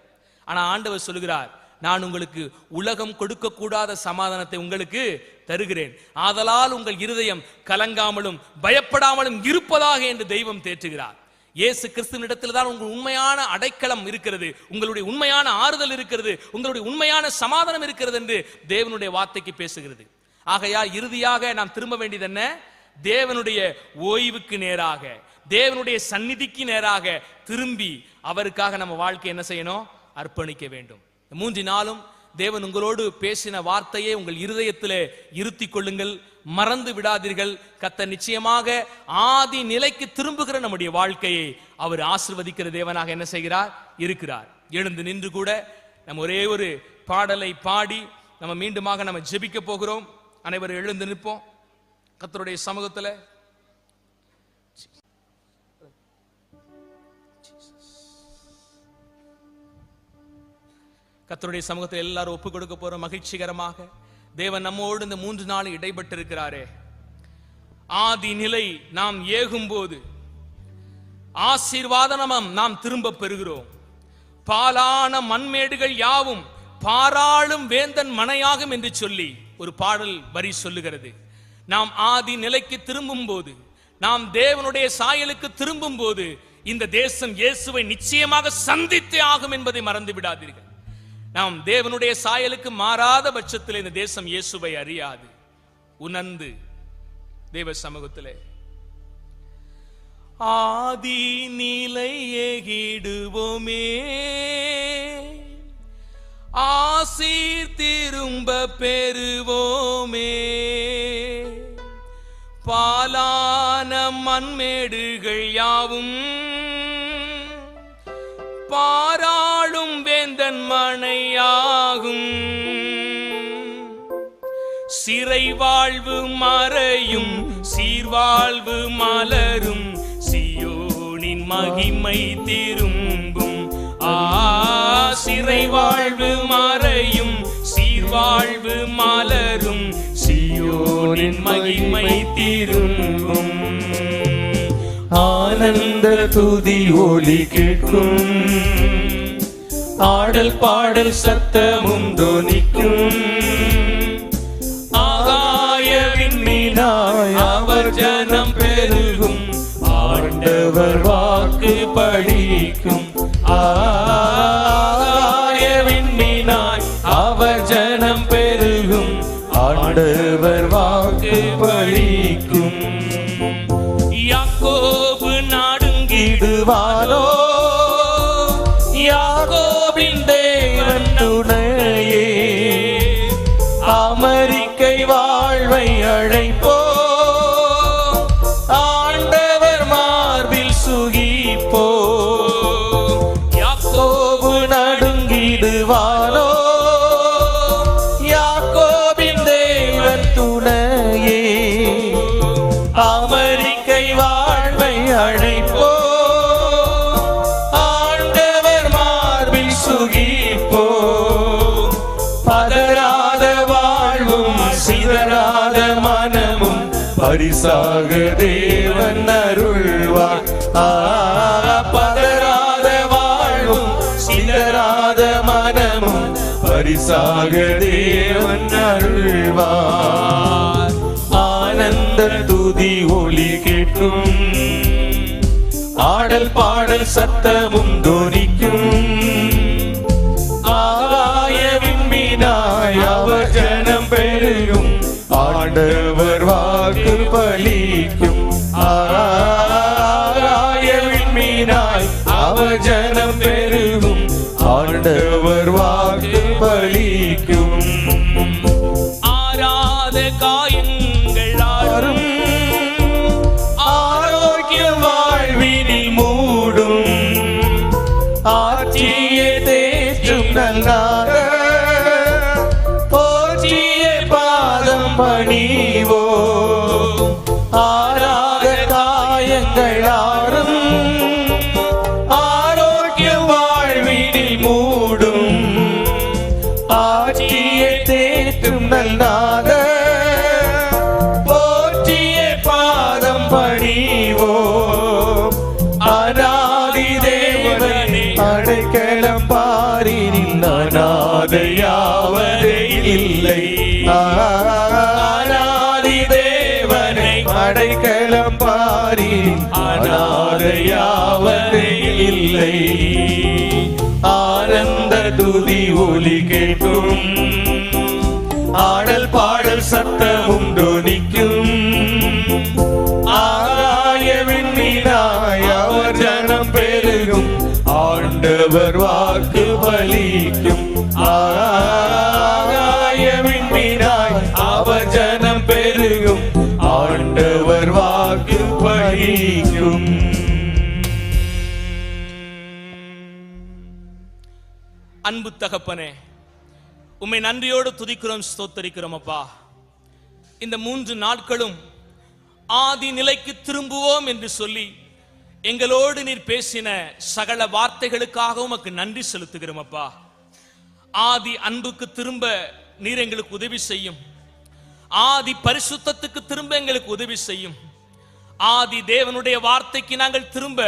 ஆனா ஆண்டவர் சொல்லுகிறார், நான் உங்களுக்கு உலகம் கொடுக்க கூடாத சமாதானத்தை உங்களுக்கு தருகிறேன், ஆதலால் உங்கள் இருதயம் கலங்காமலும் பயப்படாமலும் இருப்பதாக என்று தெய்வம் தேற்றுகிறார். இயேசு கிறிஸ்துவினிடத்தில் தான் உங்கள் உண்மையான அடைக்கலம் இருக்கிறது, உங்களுடைய உண்மையான ஆறுதல் இருக்கிறது, உங்களுடைய உண்மையான சமாதானம் இருக்கிறது என்று தேவனுடைய வார்த்தைக்கு பேசுகிறது. ஆகையால் இறுதியாக நாம் திரும்ப வேண்டியது என்ன? தேவனுடைய ஓய்வுக்கு நேராக, தேவனுடைய சந்நிதிக்கு நேராக திரும்பி அவருக்காக நம்ம வாழ்க்கை என்ன செய்யணும்? அர்ப்பணிக்க வேண்டும். 3 நாளும் தேவன் உங்களோடு பேசின வார்த்தையை உங்கள் இருதயத்திலே இருத்தி கொள்ளுங்கள், மறந்து விடாதீர்கள். கர்த்தர் நிச்சயமாக ஆதி நிலைக்கு திரும்புகிற நம்முடைய வாழ்க்கையை அவர் ஆசீர்வதிக்கிற தேவனாக என்ன செய்கிறார்? இருக்கிறார். எழுந்து நின்று கூட நம்ம ஒரே ஒரு பாடலை பாடி நம்ம மீண்டுமாக நம்ம ஜெபிக்க போகிறோம். அனைவரும் எழுந்து நிற்போம் கர்த்தருடைய சமூகத்தில். கர்த்தருடைய சமூகத்தில் எல்லாரும் ஒப்பு கொடுக்க போறோம் மகிழ்ச்சிகரமாக. தேவன் நம்மோடு இந்த 3 நாள் இடைப்பட்டு இருக்கிறாரே. ஆதி நிலை நாம் ஏகும் போது ஆசீர்வாதம் நாம் திரும்ப பெறுகிறோம். பாலான மண்மேடுகள் யாவும் பாராளும் வேந்தன் மனையாகும் என்று சொல்லி ஒரு பாடல் வரி சொல்லுகிறது. நாம் ஆதி நிலைக்கு திரும்பும் போது, நாம் தேவனுடைய சாயலுக்கு திரும்பும் போது இந்த தேசம் இயேசுவை நிச்சயமாக சந்தித்தே ஆகும் என்பதை மறந்து விடாதீர்கள். நாம் தேவனுடைய சாயலுக்கு மாறாத பட்சத்தில் இந்த தேசம் இயேசுவை அறியாது. உணர்ந்து தேவ சமூகத்திலே ஆதி நிலை ஏகிடுவோமே, ஆசீர் திரும்ப பெறுவோமே. பாலான மண்மேடுகள் யாவும் பாராளும் வேந்தன் மனையாகும். சிறை வாழ்வு மறையும், சீர்வாழ்வு மலரும், சியோனின் மகிமை திரும்பும். சிறை வாழ்வு மறையும், சீர்வாழ்வு மலரும், சியோனின் மகிமை திரும்பும். ஆனந்த துதி ஒலி கேட்கும், ஆடல் பாடல் சத்தமும் தொனிக்கும். ஆகாயவின் மீனாய் அவர் ஜனம் பெருகும், ஆண்டவர் வாக்கு பலிக்கும். ஆகாயவின் மீனாய் அவர் ஜனம் பெருகும், ஆண்டவர் வாக்கு பலிக்கும். யாக்கோபு நாடுங்கிடுவானோ, யாக்கோபின் தேவன் துணையே. அமெரிக்கை வாழ்வை அழைப்போ, ஆண்டவர் மார்பில் சுகிப்போ. யாக்கோபு நடுங்கிடுவானோ, யாக்கோபின் தேவன் துணையே. அமெரிக்கை வாழ்வை அழைப்போ, ஆண்டவர் மார்பில் சுகிப்போ. பதறாத வாழ்வும் சிதறாத மனமும் பரிசாக தேவன் அருள்வார். பதறாத வாழ்வும் சிதறாத மனமும் பரிசாக தேவன் அருள்வார். ஆனந்த துதி ஒலி கேட்கும், ஆடல் பாடல் சத்தமும் தொனிக்கும். ஆகாயவின் மீனாய் அவர் ஜனம் பெருகும், ஆண்டவர் வாக்கு பலிக்கும். ஆகாயவின் மீனாய் அவர் ஜனம் பெருகும், ஆண்டவர் வாக்கு பலிக்கும். ஆராத காயங்கள் ஆறும், ஆரோக்கிய வாழ்வினில் மூடும். ஆட்சியை தேற்றும் நல்லாக போற்றிய பாதம் பணிவோ. ஆராத காயங்கள் ஆறும், ஆரோக்கிய வாழ்வினில் மூடும். அனாதையாவதே இல்லை. ஆனந்த துதி ஒலி கேட்கும், ஆடல் பாடல் சத்தமும் தொனிக்கும். ஆகாயவின் மீதாய் அவர் ஜனம் பெருகும், ஆண்டவர் வாக்கு பலிக்கும். ஆகாயவின் மீதாய் அவர் ஜனம் பெருகும், ஆண்டவர் வாக்கு பலிக்கும். அன்பு தகப்பனே, உம்மை நன்றியோடு துதிக்கிறோம், ஸ்தோத்தரிக்கிறோம் அப்பா. இந்த 3 நாட்களும் ஆதி நிலைக்கு திரும்புவோம் என்று சொல்லி எங்களோடு நீர் பேசின சகல வார்த்தைகளுக்காக உமக்கு நன்றி செலுத்துகிறோம் அப்பா. ஆதி அன்புக்கு திரும்ப நீர் எங்களுக்கு உதவி செய்யும். ஆதி பரிசுத்தத்துக்கு திரும்ப எங்களுக்கு உதவி செய்யும். ஆதி தேவனுடைய வார்த்தைக்கு நாங்கள் திரும்ப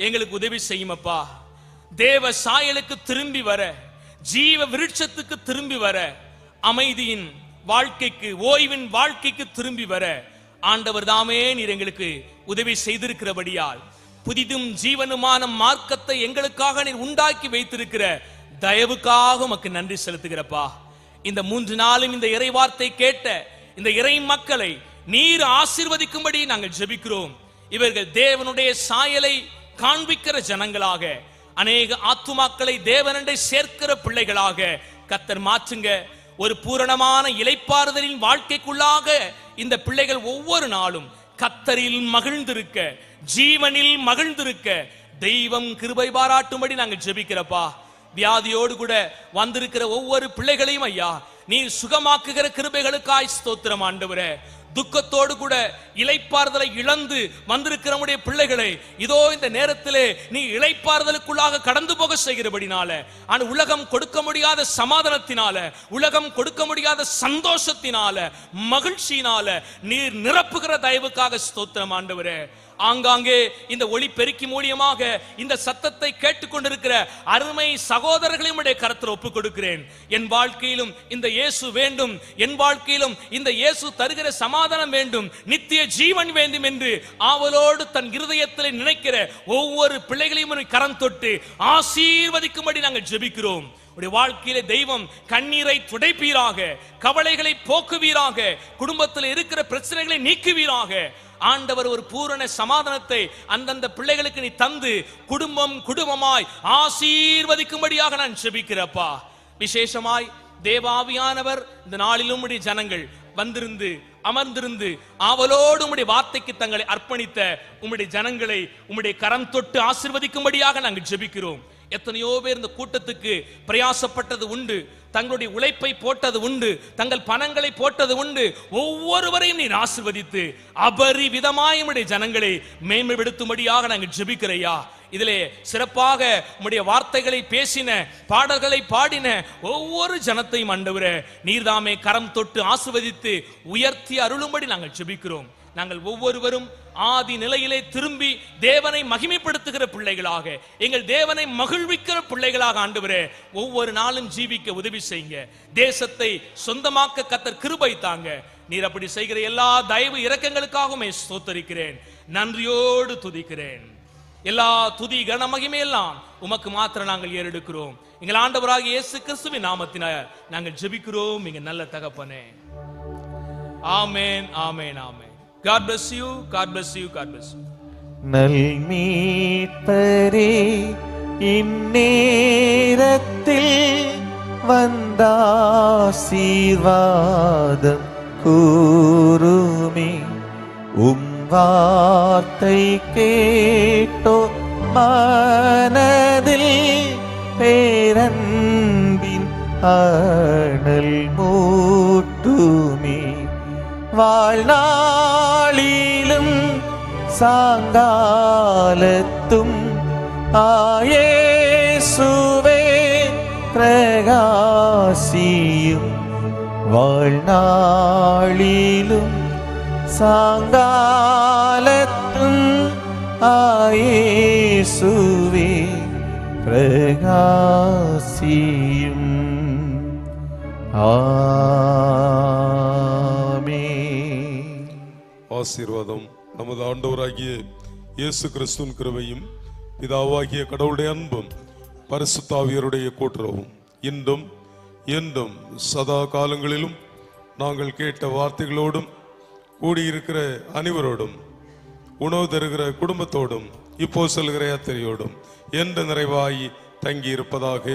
எங்களுக்கு உதவி செய்யும் அப்பா. தேவ சாயலுக்கு திரும்பி வர, ஜீவ விருட்சத்துக்கு திரும்பி வர, அமைதியின் வாழ்க்கைக்கு, ஓய்வின் வாழ்க்கைக்கு திரும்பி வர ஆண்டவர் தாமே நீர் எங்களுக்கு உதவி செய்திருக்கிறபடியால் புதிதும் ஜீவனுமான மார்க்கத்தை எங்களுக்காக நீர் உண்டாக்கி வைத்திருக்கிற தயவுக்காக உமக்கு நன்றி செலுத்துகிறப்பா. இந்த 3 நாளும் இந்த இறை வார்த்தை கேட்ட இந்த இறை மக்களை நீர் ஆசீர்வதிக்கும்படி நாங்கள் ஜெபிக்கிறோம். இவர்கள் தேவனுடைய சாயலை காண்பிக்கிற ஜனங்களாக, அநேக ஆத்துமாக்களை தேவனண்டை சேர்க்கிற பிள்ளைகளாக கர்த்தர் மாற்றுங்க. ஒரு பூரணமான இளைப்பாறுதலின் வாழ்க்கைக்குள்ளாக இந்த பிள்ளைகள் ஒவ்வொரு நாளும் கர்த்தரில் மகிழ்ந்திருக்க, ஜீவனில் மகிழ்ந்திருக்க தெய்வம் கிருபை பாராட்டும்படி நாங்கள் ஜெபிக்கிறப்பா. வியாதியோடு கூட வந்திருக்கிற ஒவ்வொரு பிள்ளைகளையும் ஐயா நீர் சுகமாக்குகிற கிருபைகளுக்காய் ஸ்தோத்திரம் ஆண்டவரே. துக்கத்தோடு கூட இளைப்பாறுதலை இழந்து வந்திருக்கிற நம்முடைய பிள்ளைகளை இதோ இந்த நேரத்திலே நீ இளைப்பாறுதலுக்குள்ளாக கடந்து போக செய்கிறபடினால, ஆனா உலகம் கொடுக்க முடியாத சமாதானத்தினால, உலகம் கொடுக்க முடியாத சந்தோஷத்தினால, மகிழ்ச்சியினால நீர் நிரப்புகிற தயவுக்காக ஸ்தோத்திரம் ஆண்டவரே. ஆங்காங்கே இந்த ஒளி பெருக்கி மூலியமாக இந்த சத்தத்தை கேட்டுக்கொண்டிருக்கிற அருமை சகோதரர்களையும் உடைய கரத்தில் ஒப்புக் கொடுக்கிறேன். என் வாழ்க்கையிலும் இந்த இயேசு வேண்டும், என் வாழ்க்கையிலும் இந்த இயேசு தருகிற சமாதானம் வேண்டும், நித்திய ஜீவன் வேண்டும் என்று ஆவலோடு தன் இருதயத்தில் நினைக்கிற ஒவ்வொரு பிள்ளைகளையும் கரம் தொட்டு ஆசீர்வதிக்கும்படி நாங்கள் ஜெபிக்கிறோம். உடைய வாழ்க்கையிலே தெய்வம் கண்ணீரை துடைப்பீராக, கவலைகளை போக்குவீராக, குடும்பத்தில் இருக்கிற பிரச்சனைகளை நீக்குவீராக. ஆண்டவர் ஒரு பூரண சமாதானத்தை அந்தந்த பிள்ளைகளுக்கு நீ தந்து குடும்பம் குடும்பமாய் ஆசீர்வதிக்கும்படியாக நான் ஜெபிக்கிறப்பா. விசேஷமாய் தேவாவியானவர் இந்த நாளிலும் உடைய ஜனங்கள் வந்திருந்து அமர்ந்திருந்து ஆவலோடு உம்முடைய வார்த்தைக்கு தங்களை அர்ப்பணித்த உம்முடைய ஜனங்களை உம்முடைய கரம் தொட்டு ஆசீர்வதிக்கும்படியாக நாங்கள் ஜெபிக்கிறோம். எத்தனையோ பேர் இந்த கூட்டத்துக்கு பிரயாசப்பட்டது உண்டு, தங்களுடைய உழைப்பை போட்டது உண்டு, தங்கள் பணங்களை போட்டது உண்டு. ஒவ்வொருவரையும் நீர் ஆசீர்வதித்து அபரிவிதமாய் உம்முடைய ஜனங்களை மேன்மைப்படுத்தும்படியாக நாங்கள் ஜெபிக்கிறையா. இதிலே சிறப்பாக உம்முடைய வார்த்தைகளை பேசின, பாடல்களை பாடின ஒவ்வொரு ஜனத்தையும் ஆண்டவரே நீர்தாமே கரம் தொட்டு ஆசீர்வதித்து உயர்த்தி அருளும்படி நாங்கள் ஜெபிக்கிறோம். நாங்கள் ஒவ்வொருவரும் ஆதி நிலையிலே திரும்பி தேவனை மகிமைப்படுத்துகிற பிள்ளைகளாக, எங்கள் தேவனை மகிழ்விக்கிற பிள்ளைகளாக ஆண்டவரே ஒவ்வொரு நாளும் ஜீவிக்க உதவி செய்யுங்க. தேசத்தை சொந்தமாக்க கர்த்தர் கிருபை தாங்க. நீர் அப்படி செய்கிற எல்லா தயவு இரக்கங்களுக்காகவும் ஸ்தோத்தரிக்கிறேன், நன்றியோடு துதிக்கிறேன். எல்லா துதி கன மகிமையெல்லாம் உமக்கு மாத்திரம் நாங்கள் ஏறெடுக்கிறோம். எங்கள் ஆண்டவராகிய இயேசு கிறிஸ்துவின் நாமத்தினால நாங்கள் ஜெபிக்கிறோம் எங்கள் நல்ல தகப்பனே. ஆமென், ஆமென், ஆமென். God bless you, God bless you, God bless you. நல்மீட்பரே இந்நேரத்தில் வந்தாசீர்வாதம் கூறுமே. வார்த்தை கேட்டோ மனதில் பேரன்பின் அனல் மூட்டுமே. வாழ்நாளிலும் சாங்காலத்தும் ஆயேசுவே பிரகாசியும். வாழ்நாளிலும் சாங்காலத்தும் ஆயேசுவே பிரகாசியும். ஆசீர்வாதம் நமது ஆண்டவராகிய இயேசு கிறிஸ்துவின் கிருபையும் பிதாவாகிய கடவுளுடைய அன்பும் பரிசுத்த ஆவியாருடைய கூட்டுறவும் இன்றும் என்றும் சதா காலங்களிலும் நாங்கள் கேட்ட வார்த்தைகளோடும் கூடியிருக்கிற அனைவரோடும் உணவு தருகிற குடும்பத்தோடும் இப்போ செல்கிற யாத்திரையோடும் என்று நிறைவாய் தங்கி இருப்பதாக.